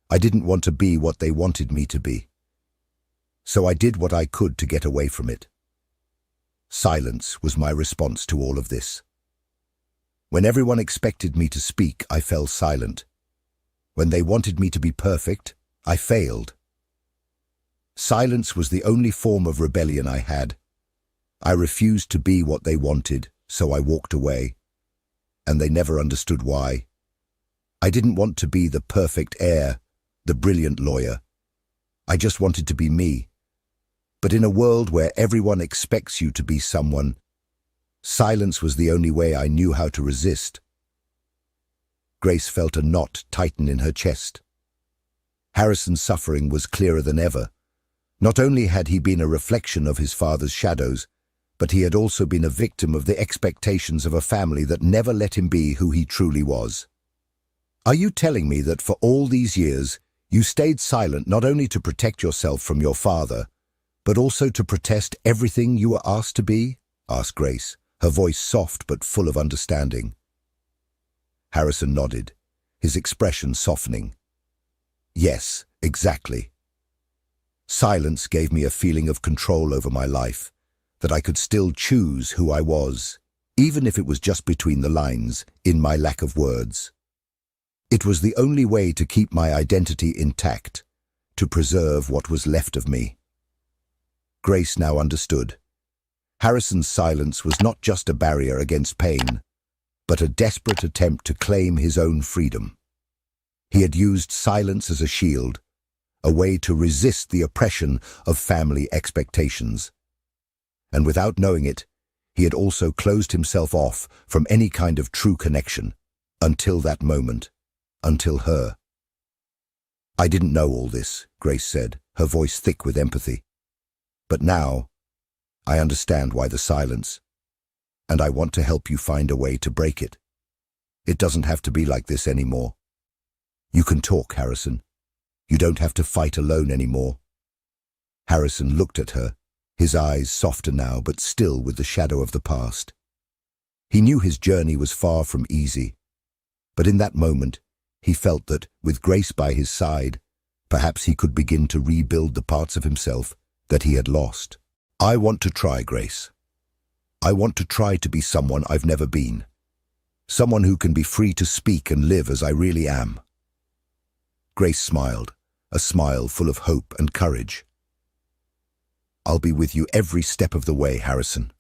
I didn't want to be what they wanted me to be. So I did what I could to get away from it. Silence was my response to all of this. When everyone expected me to speak, I fell silent. When they wanted me to be perfect, I failed. Silence was the only form of rebellion I had. I refused to be what they wanted, so I walked away. And they never understood why. I didn't want to be the perfect heir, the brilliant lawyer. I just wanted to be me. But in a world where everyone expects you to be someone, silence was the only way I knew how to resist. Grace felt a knot tighten in her chest. Harrison's suffering was clearer than ever. Not only had he been a reflection of his father's shadows, but he had also been a victim of the expectations of a family that never let him be who he truly was. Are you telling me that for all these years, you stayed silent not only to protect yourself from your father, but also to protest everything you were asked to be? Asked Grace, her voice soft but full of understanding. Harrison nodded, his expression softening. Yes, exactly. Silence gave me a feeling of control over my life, that I could still choose who I was, even if it was just between the lines, in my lack of words. It was the only way to keep my identity intact, to preserve what was left of me. Grace now understood. Harrison's silence was not just a barrier against pain, but a desperate attempt to claim his own freedom. He had used silence as a shield, a way to resist the oppression of family expectations. And without knowing it, he had also closed himself off from any kind of true connection, until that moment, until her. "I didn't know all this," Grace said, her voice thick with empathy. "But now, I understand why the silence, and I want to help you find a way to break it. It doesn't have to be like this anymore. You can talk, Harrison. You don't have to fight alone anymore." Harrison looked at her, his eyes softer now but still with the shadow of the past. He knew his journey was far from easy, but in that moment he felt that, with Grace by his side, perhaps he could begin to rebuild the parts of himself that he had lost. "I want to try, Grace. I want to try to be someone I've never been. Someone who can be free to speak and live as I really am." Grace smiled, a smile full of hope and courage. "I'll be with you every step of the way, Harrison.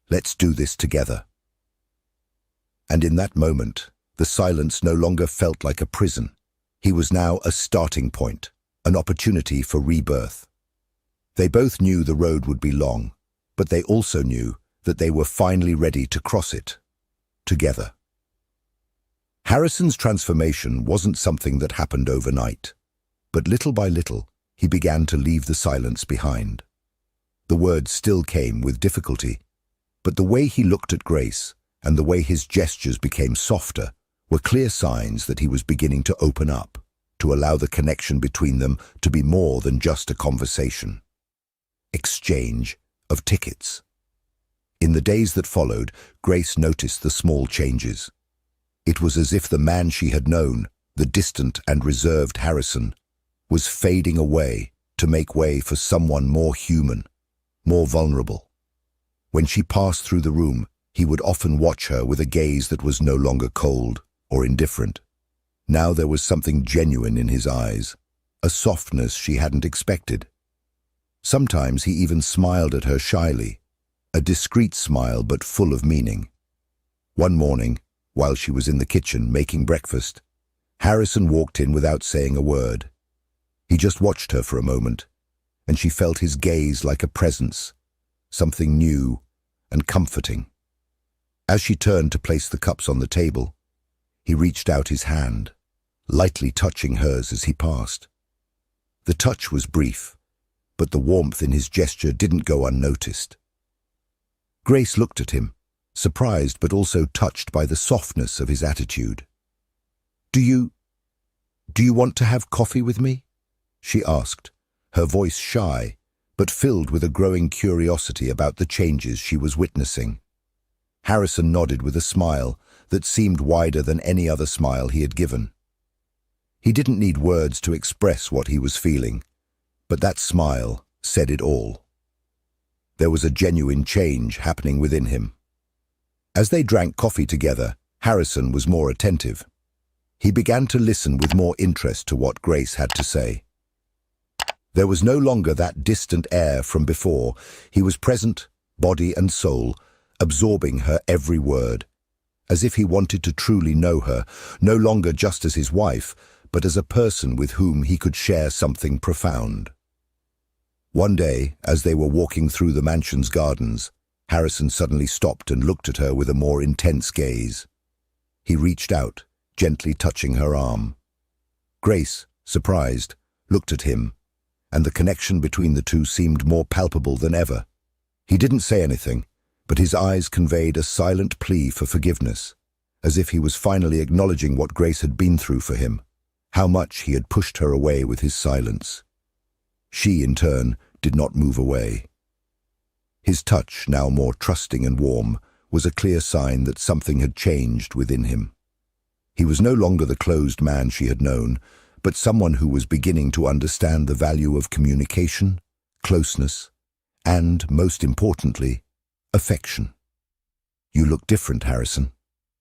Let's do this together." And in that moment, the silence no longer felt like a prison. He was now a starting point, an opportunity for rebirth. They both knew the road would be long, but they also knew that they were finally ready to cross it, together. Harrison's transformation wasn't something that happened overnight, but little by little, he began to leave the silence behind. The words still came with difficulty, but the way he looked at Grace and the way his gestures became softer were clear signs that he was beginning to open up, to allow the connection between them to be more than just a conversation. Exchange of tickets. In the days that followed, Grace noticed the small changes. It was as if the man she had known, the distant and reserved Harrison, was fading away to make way for someone more human, more vulnerable. When she passed through the room, he would often watch her with a gaze that was no longer cold or indifferent. Now there was something genuine in his eyes, a softness she hadn't expected. Sometimes he even smiled at her shyly, a discreet smile but full of meaning. One morning, while she was in the kitchen making breakfast, Harrison walked in without saying a word. He just watched her for a moment, and she felt his gaze like a presence, something new and comforting. As she turned to place the cups on the table, he reached out his hand, lightly touching hers as he passed. The touch was brief, but the warmth in his gesture didn't go unnoticed. Grace looked at him, surprised but also touched by the softness of his attitude. Do you want to have coffee with me?" she asked, her voice shy, but filled with a growing curiosity about the changes she was witnessing. Harrison nodded with a smile that seemed wider than any other smile he had given. He didn't need words to express what he was feeling, but that smile said it all. There was a genuine change happening within him. As they drank coffee together, Harrison was more attentive. He began to listen with more interest to what Grace had to say. There was no longer that distant air from before. He was present, body and soul, absorbing her every word, as if he wanted to truly know her, no longer just as his wife, but as a person with whom he could share something profound. One day, as they were walking through the mansion's gardens, Harrison suddenly stopped and looked at her with a more intense gaze. He reached out, gently touching her arm. Grace, surprised, looked at him, and the connection between the two seemed more palpable than ever. He didn't say anything, but his eyes conveyed a silent plea for forgiveness, as if he was finally acknowledging what Grace had been through for him, how much he had pushed her away with his silence. She, in turn, did not move away. His touch, now more trusting and warm, was a clear sign that something had changed within him. He was no longer the closed man she had known, but someone who was beginning to understand the value of communication, closeness, and, most importantly, affection. "You look different, Harrison,"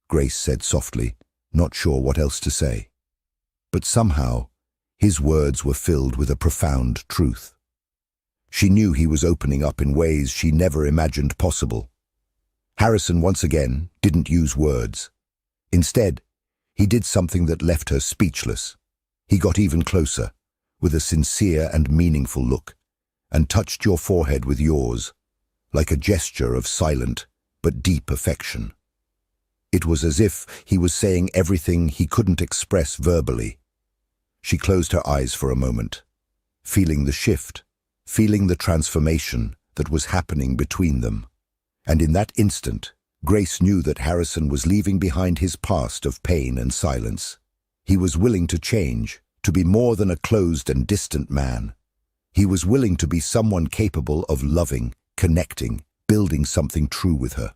Grace said softly, not sure what else to say. But somehow, his words were filled with a profound truth. She knew he was opening up in ways she never imagined possible. Harrison, once again, didn't use words. Instead, he did something that left her speechless. He got even closer, with a sincere and meaningful look, and touched your forehead with yours, like a gesture of silent but deep affection. It was as if he was saying everything he couldn't express verbally. She closed her eyes for a moment, feeling the shift, feeling the transformation that was happening between them. And in that instant, Grace knew that Harrison was leaving behind his past of pain and silence. He was willing to change, to be more than a closed and distant man. He was willing to be someone capable of loving, connecting, building something true with her.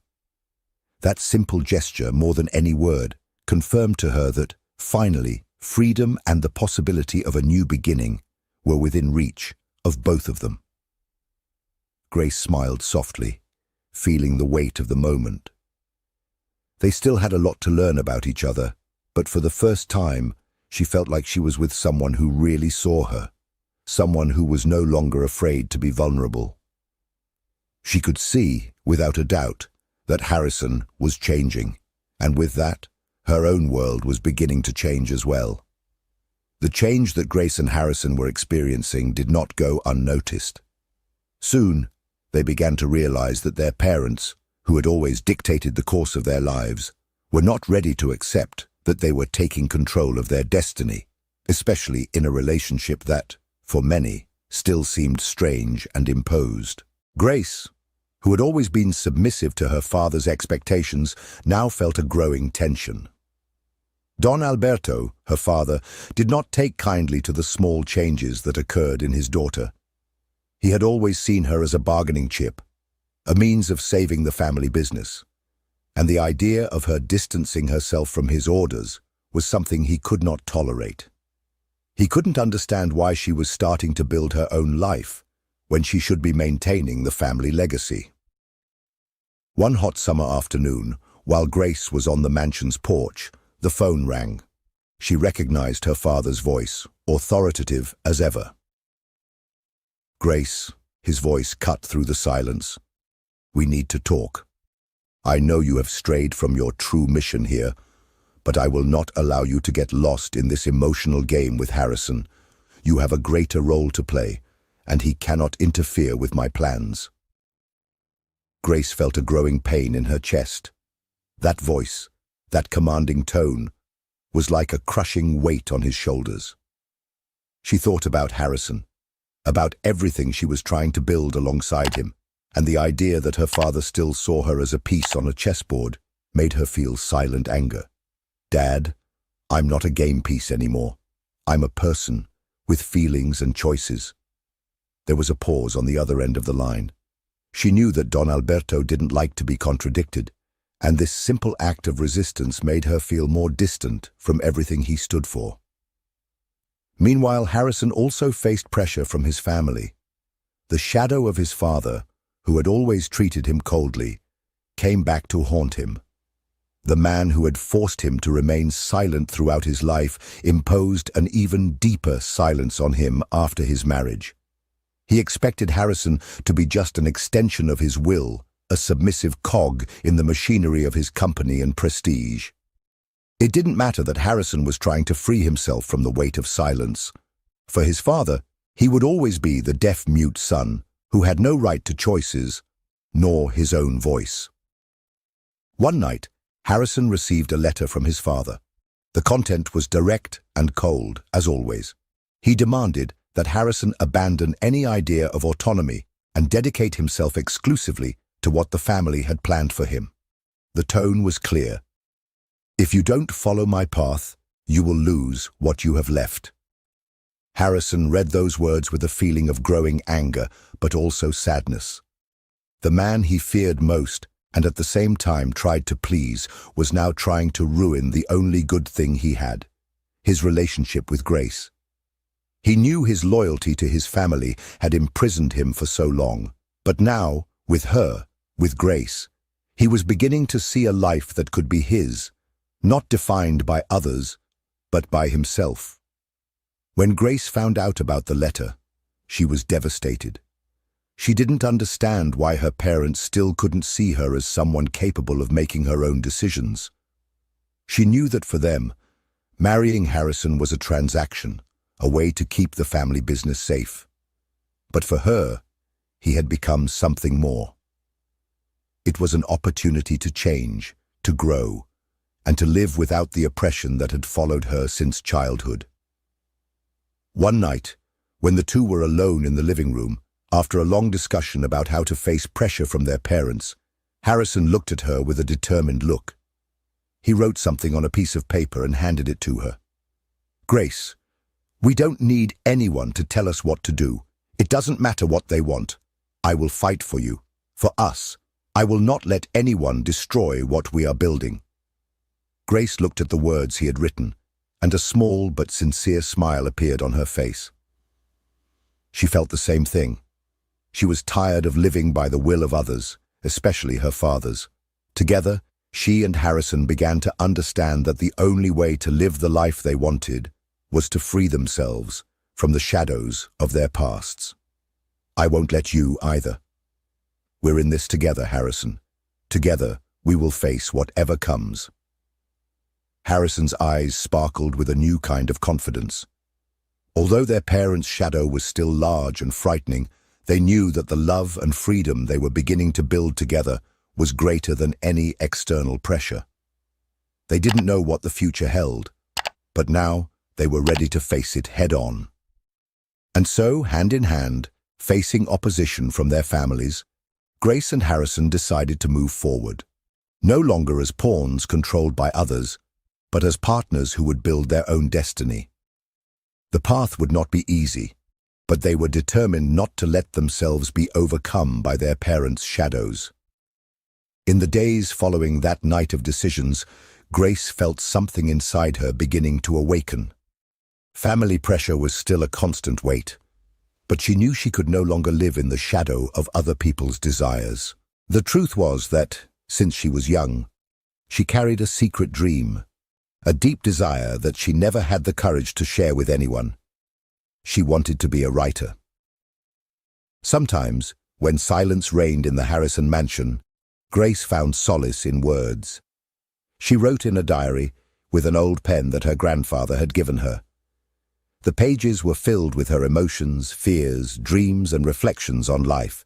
That simple gesture, more than any word, confirmed to her that, finally, freedom and the possibility of a new beginning were within reach of both of them. Grace smiled softly, feeling the weight of the moment. They still had a lot to learn about each other, but for the first time, she felt like she was with someone who really saw her, someone who was no longer afraid to be vulnerable. She could see, without a doubt, that Harrison was changing, and with that, her own world was beginning to change as well. The change that Grace and Harrison were experiencing did not go unnoticed. Soon, they began to realize that their parents, who had always dictated the course of their lives, were not ready to accept that they were taking control of their destiny, especially in a relationship that, for many, still seemed strange and imposed. Grace, who had always been submissive to her father's expectations, now felt a growing tension. Don Alberto, her father, did not take kindly to the small changes that occurred in his daughter. He had always seen her as a bargaining chip, a means of saving the family business, and the idea of her distancing herself from his orders was something he could not tolerate. He couldn't understand why she was starting to build her own life when she should be maintaining the family legacy. One hot summer afternoon, while Grace was on the mansion's porch, the phone rang. She recognized her father's voice, authoritative as ever. "Grace," his voice cut through the silence. "We need to talk. I know you have strayed from your true mission here, but I will not allow you to get lost in this emotional game with Harrison. You have a greater role to play, and he cannot interfere with my plans." Grace felt a growing pain in her chest. That voice, that commanding tone, was like a crushing weight on his shoulders. She thought about Harrison, about everything she was trying to build alongside him, and the idea that her father still saw her as a piece on a chessboard made her feel silent anger. "Dad, I'm not a game piece anymore. I'm a person, with feelings and choices." There was a pause on the other end of the line. She knew that Don Alberto didn't like to be contradicted, and this simple act of resistance made her feel more distant from everything he stood for. Meanwhile, Harrison also faced pressure from his family. The shadow of his father, who had always treated him coldly, came back to haunt him. The man who had forced him to remain silent throughout his life imposed an even deeper silence on him after his marriage. He expected Harrison to be just an extension of his will, a submissive cog in the machinery of his company and prestige. It didn't matter that Harrison was trying to free himself from the weight of silence. For his father, he would always be the deaf-mute son who had no right to choices, nor his own voice. One night, Harrison received a letter from his father. The content was direct and cold, as always. He demanded that Harrison abandon any idea of autonomy and dedicate himself exclusively to what the family had planned for him. The tone was clear. "If you don't follow my path, you will lose what you have left." Harrison read those words with a feeling of growing anger, but also sadness. The man he feared most, and at the same time tried to please, was now trying to ruin the only good thing he had, his relationship with Grace. He knew his loyalty to his family had imprisoned him for so long, but now, with her, with Grace, he was beginning to see a life that could be his, not defined by others, but by himself. When Grace found out about the letter, she was devastated. She didn't understand why her parents still couldn't see her as someone capable of making her own decisions. She knew that for them, marrying Harrison was a transaction, a way to keep the family business safe. But for her, he had become something more. It was an opportunity to change, to grow, and to live without the oppression that had followed her since childhood. One night, when the two were alone in the living room, after a long discussion about how to face pressure from their parents, Harrison looked at her with a determined look. He wrote something on a piece of paper and handed it to her. "Grace, we don't need anyone to tell us what to do. It doesn't matter what they want. I will fight for you, for us. I will not let anyone destroy what we are building." Grace looked at the words he had written, and a small but sincere smile appeared on her face. She felt the same thing. She was tired of living by the will of others, especially her father's. Together, she and Harrison began to understand that the only way to live the life they wanted was to free themselves from the shadows of their pasts. "I won't let you either. We're in this together, Harrison. Together, we will face whatever comes." Harrison's eyes sparkled with a new kind of confidence. Although their parents' shadow was still large and frightening, they knew that the love and freedom they were beginning to build together was greater than any external pressure. They didn't know what the future held, but now they were ready to face it head-on. And so, hand in hand, facing opposition from their families, Grace and Harrison decided to move forward, no longer as pawns controlled by others, but as partners who would build their own destiny. The path would not be easy, but they were determined not to let themselves be overcome by their parents' shadows. In the days following that night of decisions, Grace felt something inside her beginning to awaken. Family pressure was still a constant weight, but she knew she could no longer live in the shadow of other people's desires. The truth was that, since she was young, she carried a secret dream, a deep desire that she never had the courage to share with anyone. She wanted to be a writer. Sometimes, when silence reigned in the Harrison mansion, Grace found solace in words. She wrote in a diary with an old pen that her grandfather had given her. The pages were filled with her emotions, fears, dreams, and reflections on life.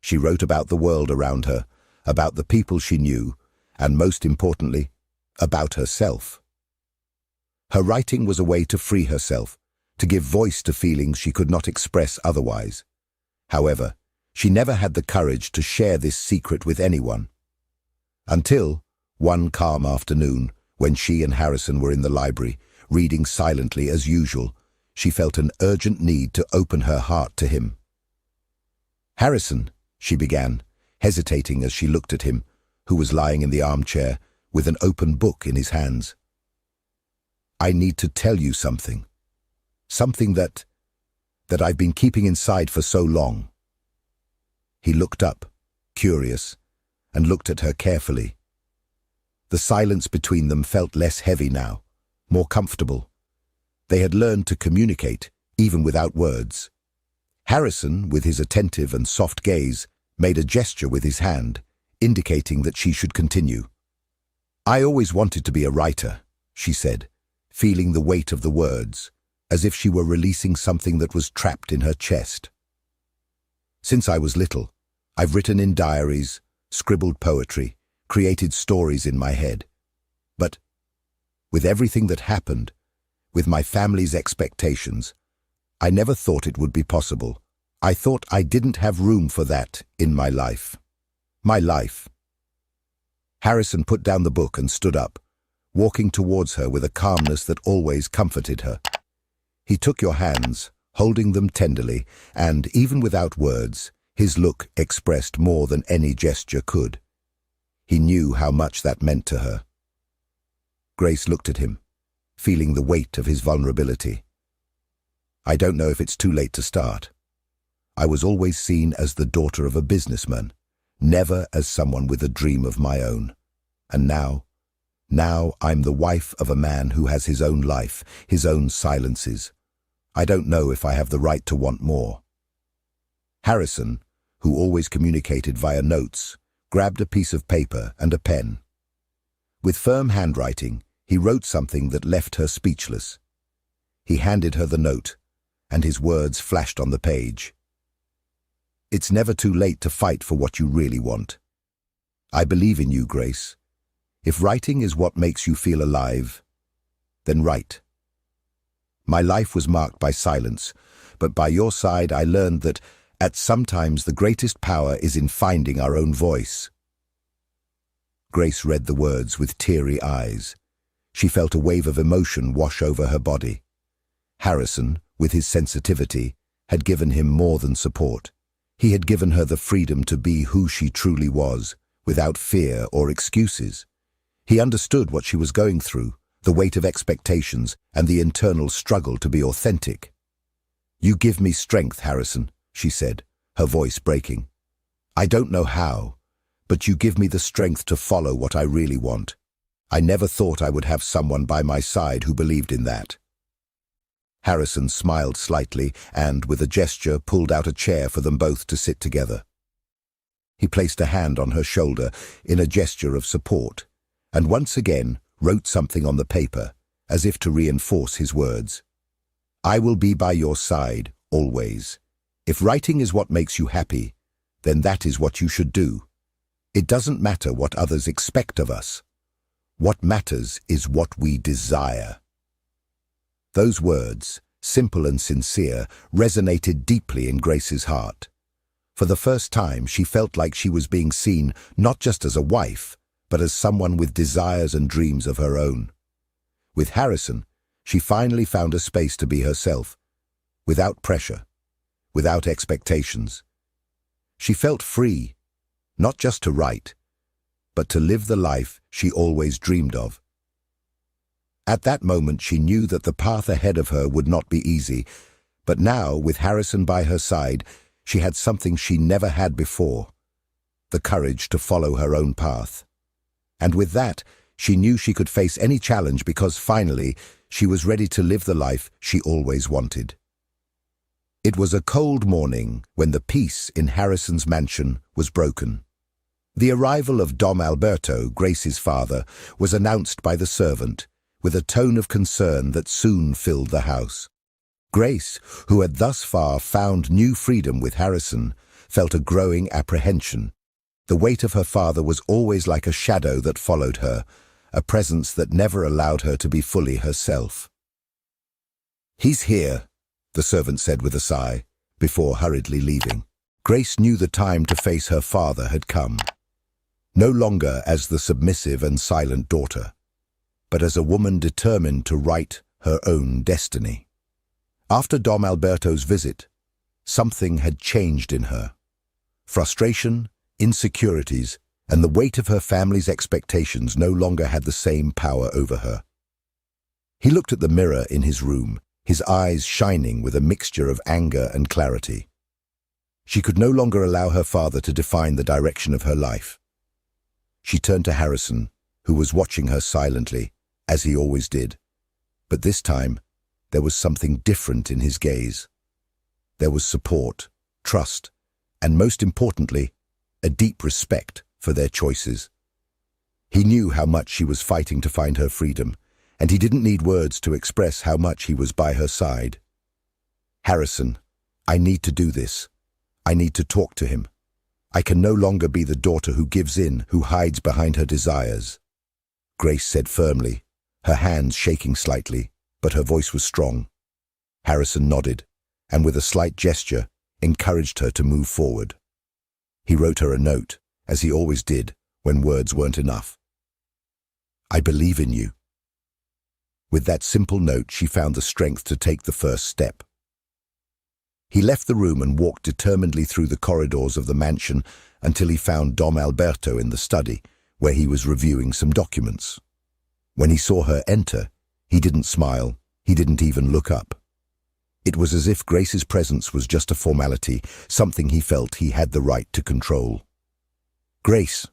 She wrote about the world around her, about the people she knew, and most importantly, about herself. Her writing was a way to free herself, to give voice to feelings she could not express otherwise. However, she never had the courage to share this secret with anyone. Until, one calm afternoon, when she and Harrison were in the library, reading silently as usual, she felt an urgent need to open her heart to him. "Harrison," she began, hesitating as she looked at him, who was lying in the armchair, with an open book in his hands. "I need to tell you something. Something that I've been keeping inside for so long." He looked up, curious, and looked at her carefully. The silence between them felt less heavy now, more comfortable. They had learned to communicate, even without words. Harrison, with his attentive and soft gaze, made a gesture with his hand, indicating that she should continue. "I always wanted to be a writer," she said, feeling the weight of the words, as if she were releasing something that was trapped in her chest. "Since I was little, I've written in diaries, scribbled poetry, created stories in my head. But with everything that happened, with my family's expectations, I never thought it would be possible. I thought I didn't have room for that in my life. My life." Harrison put down the book and stood up, walking towards her with a calmness that always comforted her. He took your hands, holding them tenderly, and, even without words, his look expressed more than any gesture could. He knew how much that meant to her. Grace looked at him, feeling the weight of his vulnerability. "I don't know if it's too late to start. I was always seen as the daughter of a businessman, never as someone with a dream of my own. And now I'm the wife of a man who has his own life, his own silences. I don't know if I have the right to want more." Harrison, who always communicated via notes, grabbed a piece of paper and a pen. With firm handwriting, he wrote something that left her speechless. He handed her the note, and his words flashed on the page. "It's never too late to fight for what you really want. I believe in you, Grace. If writing is what makes you feel alive, then write. My life was marked by silence, but by your side I learned that sometimes the greatest power is in finding our own voice." Grace read the words with teary eyes. She felt a wave of emotion wash over her body. Harrison, with his sensitivity, had given him more than support. He had given her the freedom to be who she truly was, without fear or excuses. He understood what she was going through, the weight of expectations and the internal struggle to be authentic. "You give me strength, Harrison," she said, her voice breaking. "I don't know how, but you give me the strength to follow what I really want. I never thought I would have someone by my side who believed in that." Harrison smiled slightly and, with a gesture, pulled out a chair for them both to sit together. He placed a hand on her shoulder in a gesture of support, and once again wrote something on the paper, as if to reinforce his words. "I will be by your side, always. If writing is what makes you happy, then that is what you should do. It doesn't matter what others expect of us. What matters is what we desire." Those words, simple and sincere, resonated deeply in Grace's heart. For the first time, she felt like she was being seen not just as a wife, but as someone with desires and dreams of her own. With Harrison, she finally found a space to be herself, without pressure, without expectations. She felt free, not just to write, but to live the life she always dreamed of. At that moment, she knew that the path ahead of her would not be easy, but now, with Harrison by her side, she had something she never had before, the courage to follow her own path. And with that, she knew she could face any challenge because finally, she was ready to live the life she always wanted. It was a cold morning when the peace in Harrison's mansion was broken. The arrival of Dom Alberto, Grace's father, was announced by the servant, with a tone of concern that soon filled the house. Grace, who had thus far found new freedom with Harrison, felt a growing apprehension. The weight of her father was always like a shadow that followed her, a presence that never allowed her to be fully herself. "He's here," the servant said with a sigh, before hurriedly leaving. Grace knew the time to face her father had come. No longer as the submissive and silent daughter, but as a woman determined to write her own destiny. After Dom Alberto's visit, something had changed in her. Frustration, insecurities, and the weight of her family's expectations no longer had the same power over her. He looked at the mirror in his room, his eyes shining with a mixture of anger and clarity. She could no longer allow her father to define the direction of her life. She turned to Harrison, who was watching her silently, as he always did. But this time, there was something different in his gaze. There was support, trust, and most importantly, a deep respect for their choices. He knew how much she was fighting to find her freedom, and he didn't need words to express how much he was by her side. "Harrison, I need to do this. I need to talk to him. I can no longer be the daughter who gives in, who hides behind her desires," Grace said firmly, her hands shaking slightly, but her voice was strong. Harrison nodded, and with a slight gesture, encouraged her to move forward. He wrote her a note, as he always did when words weren't enough. "I believe in you." With that simple note, she found the strength to take the first step. He left the room and walked determinedly through the corridors of the mansion until he found Dom Alberto in the study, where he was reviewing some documents. When he saw her enter, he didn't smile, he didn't even look up. It was as if Grace's presence was just a formality, something he felt he had the right to control. "Grace,"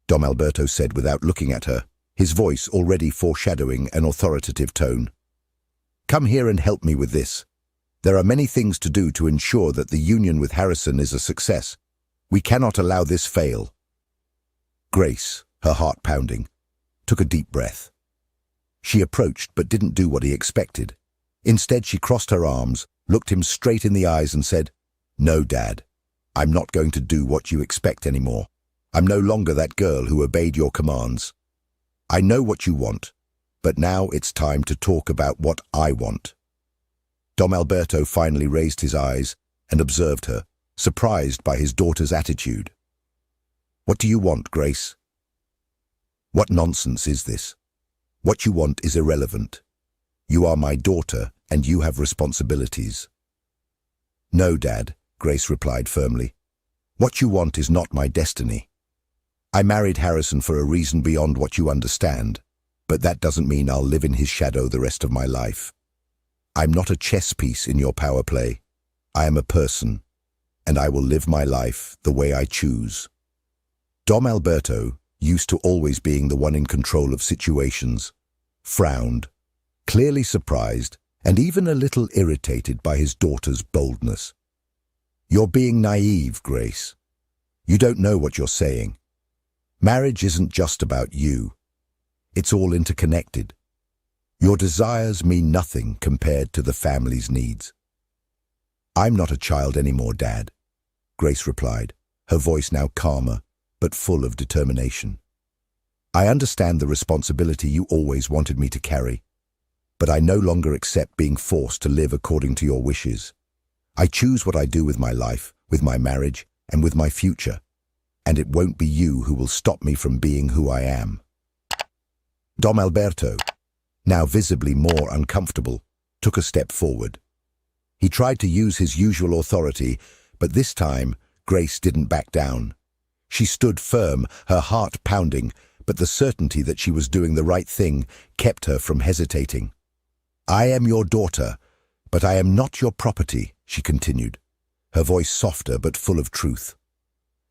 Dom Alberto said without looking at her, his voice already foreshadowing an authoritative tone. "Come here and help me with this. There are many things to do to ensure that the union with Harrison is a success. We cannot allow this fail." Grace, her heart pounding, took a deep breath. She approached but didn't do what he expected. Instead, she crossed her arms, looked him straight in the eyes and said, "No, Dad. I'm not going to do what you expect anymore. I'm no longer that girl who obeyed your commands. I know what you want, but now it's time to talk about what I want." Dom Alberto finally raised his eyes and observed her, surprised by his daughter's attitude. "What do you want, Grace?" "What nonsense is this? What you want is irrelevant. You are my daughter, and you have responsibilities." "No, Dad," Grace replied firmly. "What you want is not my destiny. I married Harrison for a reason beyond what you understand, but that doesn't mean I'll live in his shadow the rest of my life. I'm not a chess piece in your power play. I am a person, and I will live my life the way I choose." Dom Alberto, used to always being the one in control of situations, frowned, clearly surprised and even a little irritated by his daughter's boldness. "You're being naive, Grace. You don't know what you're saying. Marriage isn't just about you. It's all interconnected. Your desires mean nothing compared to the family's needs." "I'm not a child anymore, Dad," Grace replied, her voice now calmer but full of determination. "I understand the responsibility you always wanted me to carry, but I no longer accept being forced to live according to your wishes. I choose what I do with my life, with my marriage, and with my future, and it won't be you who will stop me from being who I am." Dom Alberto, now visibly more uncomfortable, took a step forward. He tried to use his usual authority, but this time Grace didn't back down. She stood firm, her heart pounding, but the certainty that she was doing the right thing kept her from hesitating. "I am your daughter, but I am not your property," she continued, her voice softer but full of truth.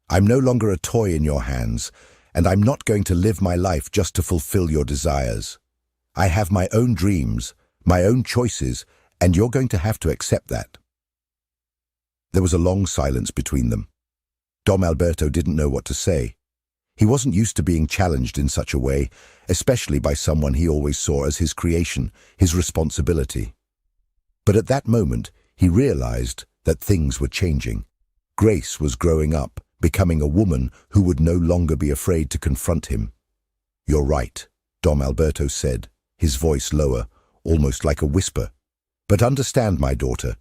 "I'm no longer a toy in your hands, and I'm not going to live my life just to fulfill your desires. I have my own dreams, my own choices, and you're going to have to accept that." There was a long silence between them. Dom Alberto didn't know what to say. He wasn't used to being challenged in such a way, especially by someone he always saw as his creation, his responsibility. But at that moment, he realized that things were changing. Grace was growing up, becoming a woman who would no longer be afraid to confront him. "You're right," Dom Alberto said, his voice lower, almost like a whisper. "But understand, my daughter,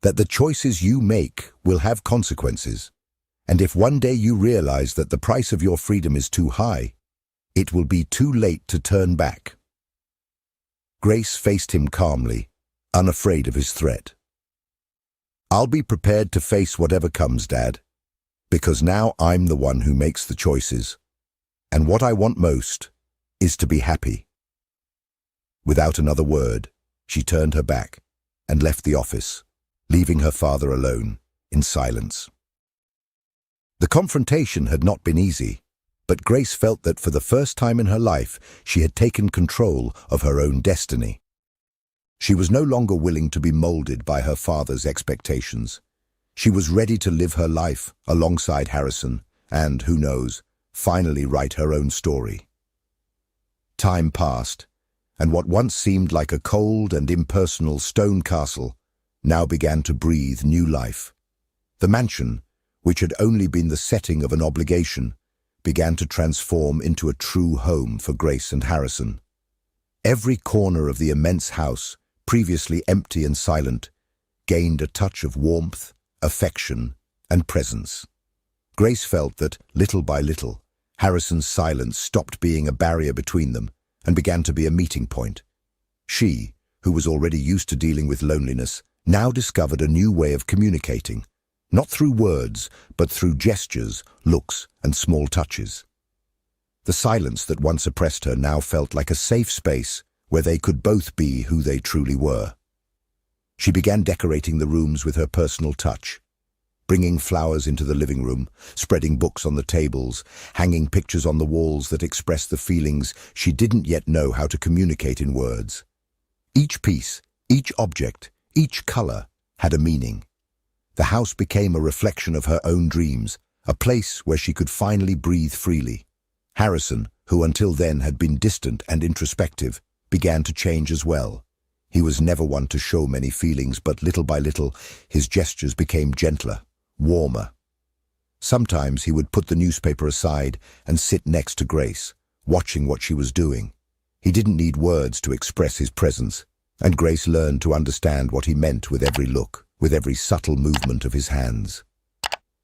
that the choices you make will have consequences. And if one day you realize that the price of your freedom is too high, it will be too late to turn back." Grace faced him calmly, unafraid of his threat. "I'll be prepared to face whatever comes, Dad, because now I'm the one who makes the choices. And what I want most is to be happy." Without another word, she turned her back and left the office, leaving her father alone, in silence. The confrontation had not been easy, but Grace felt that for the first time in her life, she had taken control of her own destiny. She was no longer willing to be molded by her father's expectations. She was ready to live her life alongside Harrison and, who knows, finally write her own story. Time passed, and what once seemed like a cold and impersonal stone castle now began to breathe new life. The mansion, which had only been the setting of an obligation, began to transform into a true home for Grace and Harrison. Every corner of the immense house, previously empty and silent, gained a touch of warmth, affection, and presence. Grace felt that, little by little, Harrison's silence stopped being a barrier between them and began to be a meeting point. She, who was already used to dealing with loneliness, now discovered a new way of communicating, not through words, but through gestures, looks, and small touches. The silence that once oppressed her now felt like a safe space where they could both be who they truly were. She began decorating the rooms with her personal touch, bringing flowers into the living room, spreading books on the tables, hanging pictures on the walls that expressed the feelings she didn't yet know how to communicate in words. Each piece, each object, each color had a meaning. The house became a reflection of her own dreams, a place where she could finally breathe freely. Harrison, who until then had been distant and introspective, began to change as well. He was never one to show many feelings, but little by little, his gestures became gentler, warmer. Sometimes he would put the newspaper aside and sit next to Grace, watching what she was doing. He didn't need words to express his presence, and Grace learned to understand what he meant with every look, with every subtle movement of his hands.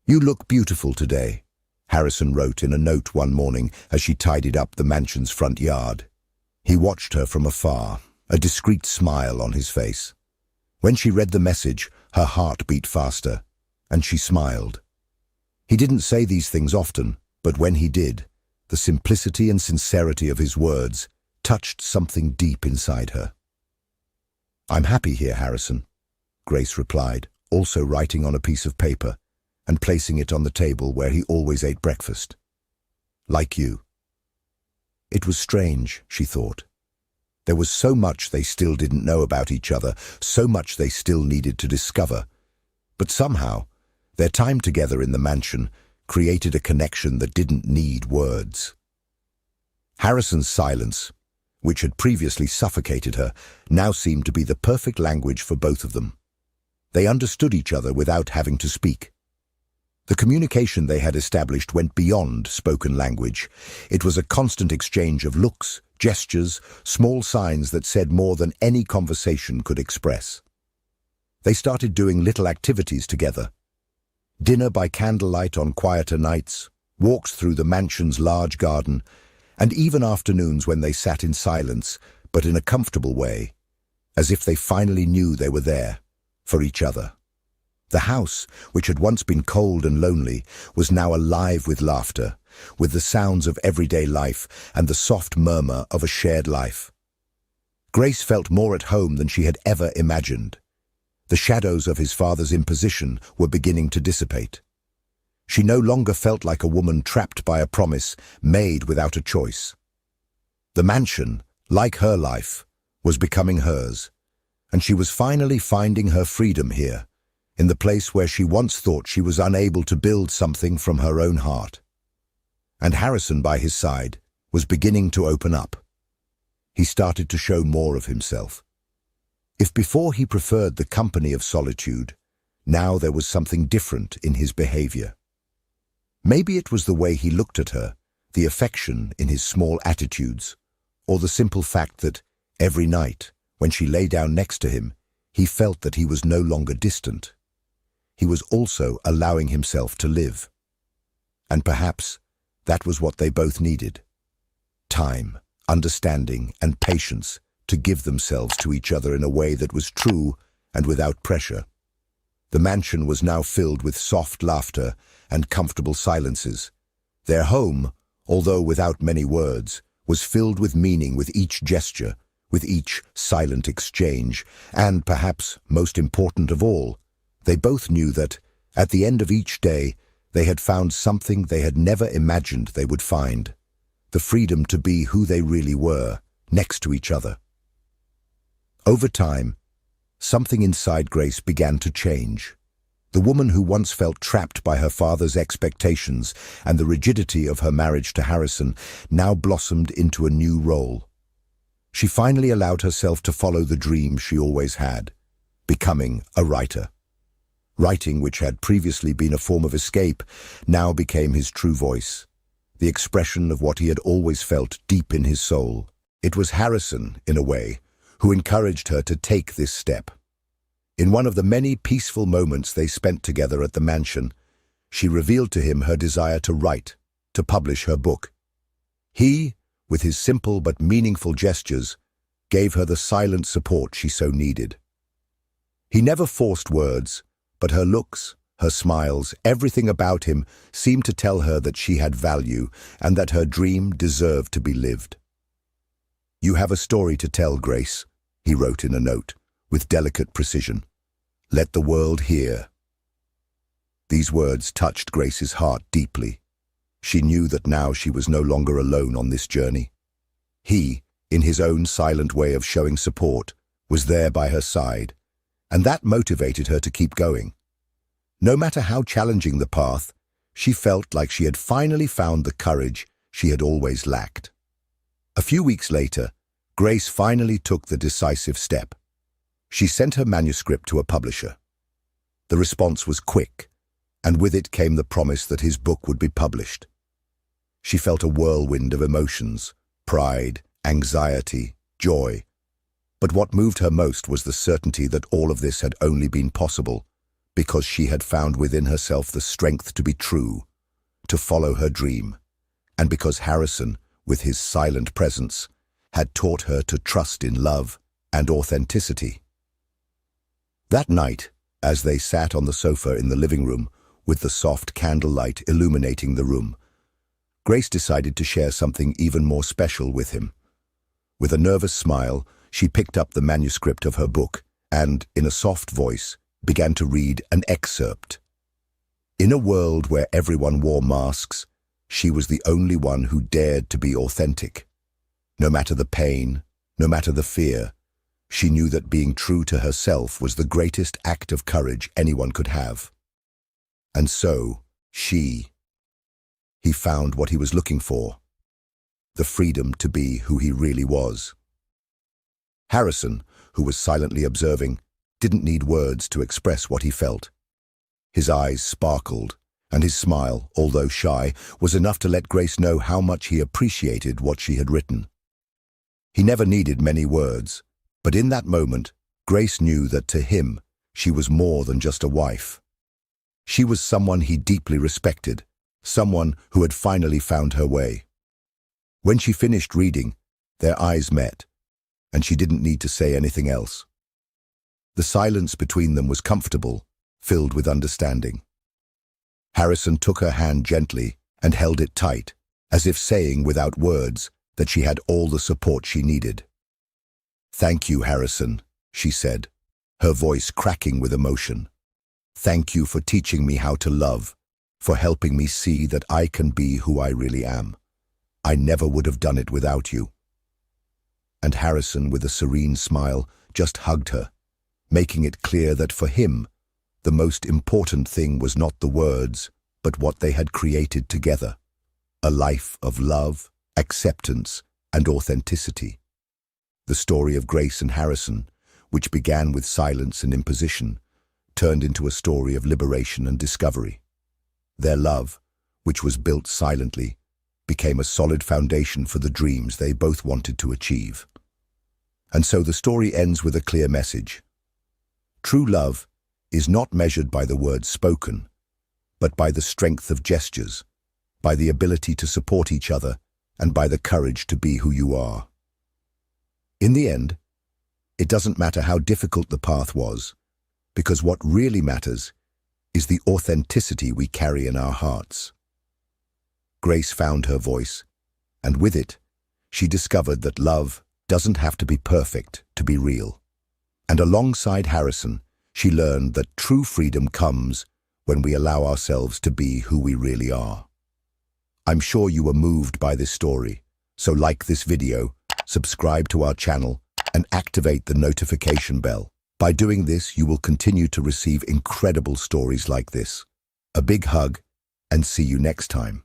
"You look beautiful today," Harrison wrote in a note one morning as she tidied up the mansion's front yard. He watched her from afar, a discreet smile on his face. When she read the message, her heart beat faster, and she smiled. He didn't say these things often, but when he did, the simplicity and sincerity of his words touched something deep inside her. "I'm happy here, Harrison," Grace replied, also writing on a piece of paper and placing it on the table where he always ate breakfast. "Like you." It was strange, she thought. There was so much they still didn't know about each other, so much they still needed to discover. But somehow, their time together in the mansion created a connection that didn't need words. Harrison's silence, which had previously suffocated her, now seemed to be the perfect language for both of them. They understood each other without having to speak. The communication they had established went beyond spoken language. It was a constant exchange of looks, gestures, small signs that said more than any conversation could express. They started doing little activities together. Dinner by candlelight on quieter nights, walks through the mansion's large garden, and even afternoons when they sat in silence, but in a comfortable way, as if they finally knew they were there, for each other. The house, which had once been cold and lonely, was now alive with laughter, with the sounds of everyday life and the soft murmur of a shared life. Grace felt more at home than she had ever imagined. The shadows of his father's imposition were beginning to dissipate. She no longer felt like a woman trapped by a promise made without a choice. The mansion, like her life, was becoming hers, and she was finally finding her freedom here, in the place where she once thought she was unable to build something from her own heart. And Harrison, by his side, was beginning to open up. He started to show more of himself. If before he preferred the company of solitude, now there was something different in his behavior. Maybe it was the way he looked at her, the affection in his small attitudes, or the simple fact that, every night, when she lay down next to him, he felt that he was no longer distant. He was also allowing himself to live. And perhaps that was what they both needed. Time, understanding, and patience to give themselves to each other in a way that was true and without pressure. The mansion was now filled with soft laughter and comfortable silences. Their home, although without many words, was filled with meaning with each gesture, with each silent exchange, and perhaps most important of all, they both knew that, at the end of each day, they had found something they had never imagined they would find, the freedom to be who they really were, next to each other. Over time, something inside Grace began to change. The woman who once felt trapped by her father's expectations and the rigidity of her marriage to Harrison now blossomed into a new role. She finally allowed herself to follow the dream she always had, becoming a writer. Writing, which had previously been a form of escape, now became his true voice, the expression of what he had always felt deep in his soul. It was Harrison, in a way, who encouraged her to take this step. In one of the many peaceful moments they spent together at the mansion, she revealed to him her desire to write, to publish her book. He, with his simple but meaningful gestures, gave her the silent support she so needed. He never forced words, but her looks, her smiles, everything about him seemed to tell her that she had value and that her dream deserved to be lived. "You have a story to tell, Grace," he wrote in a note, with delicate precision. "Let the world hear." These words touched Grace's heart deeply. She knew that now she was no longer alone on this journey. He, in his own silent way of showing support, was there by her side, and that motivated her to keep going. No matter how challenging the path, she felt like she had finally found the courage she had always lacked. A few weeks later, Grace finally took the decisive step. She sent her manuscript to a publisher. The response was quick, and with it came the promise that his book would be published. She felt a whirlwind of emotions, pride, anxiety, joy. But what moved her most was the certainty that all of this had only been possible because she had found within herself the strength to be true, to follow her dream, and because Harrison, with his silent presence, had taught her to trust in love and authenticity. That night, as they sat on the sofa in the living room, with the soft candlelight illuminating the room, Grace decided to share something even more special with him. With a nervous smile, she picked up the manuscript of her book and, in a soft voice, began to read an excerpt. In a world where everyone wore masks, she was the only one who dared to be authentic. No matter the pain, no matter the fear, she knew that being true to herself was the greatest act of courage anyone could have. And so, he found what he was looking for, the freedom to be who he really was. Harrison, who was silently observing, didn't need words to express what he felt. His eyes sparkled, and his smile, although shy, was enough to let Grace know how much he appreciated what she had written. He never needed many words, but in that moment, Grace knew that to him, she was more than just a wife. She was someone he deeply respected, someone who had finally found her way. When she finished reading, their eyes met, and she didn't need to say anything else. The silence between them was comfortable, filled with understanding. Harrison took her hand gently and held it tight, as if saying without words that she had all the support she needed. "Thank you, Harrison," she said, her voice cracking with emotion. "Thank you for teaching me how to love, for helping me see that I can be who I really am. I never would have done it without you." And Harrison, with a serene smile, just hugged her, making it clear that for him, the most important thing was not the words, but what they had created together. A life of love, acceptance, and authenticity. The story of Grace and Harrison, which began with silence and imposition, turned into a story of liberation and discovery. Their love, which was built silently, became a solid foundation for the dreams they both wanted to achieve. And so the story ends with a clear message. True love is not measured by the words spoken, but by the strength of gestures, by the ability to support each other, and by the courage to be who you are. In the end, it doesn't matter how difficult the path was, because what really matters is the authenticity we carry in our hearts. Grace found her voice, and with it, she discovered that love doesn't have to be perfect to be real. And alongside Harrison, she learned that true freedom comes when we allow ourselves to be who we really are. I'm sure you were moved by this story, so like this video, subscribe to our channel, and activate the notification bell. By doing this, you will continue to receive incredible stories like this. A big hug, and see you next time.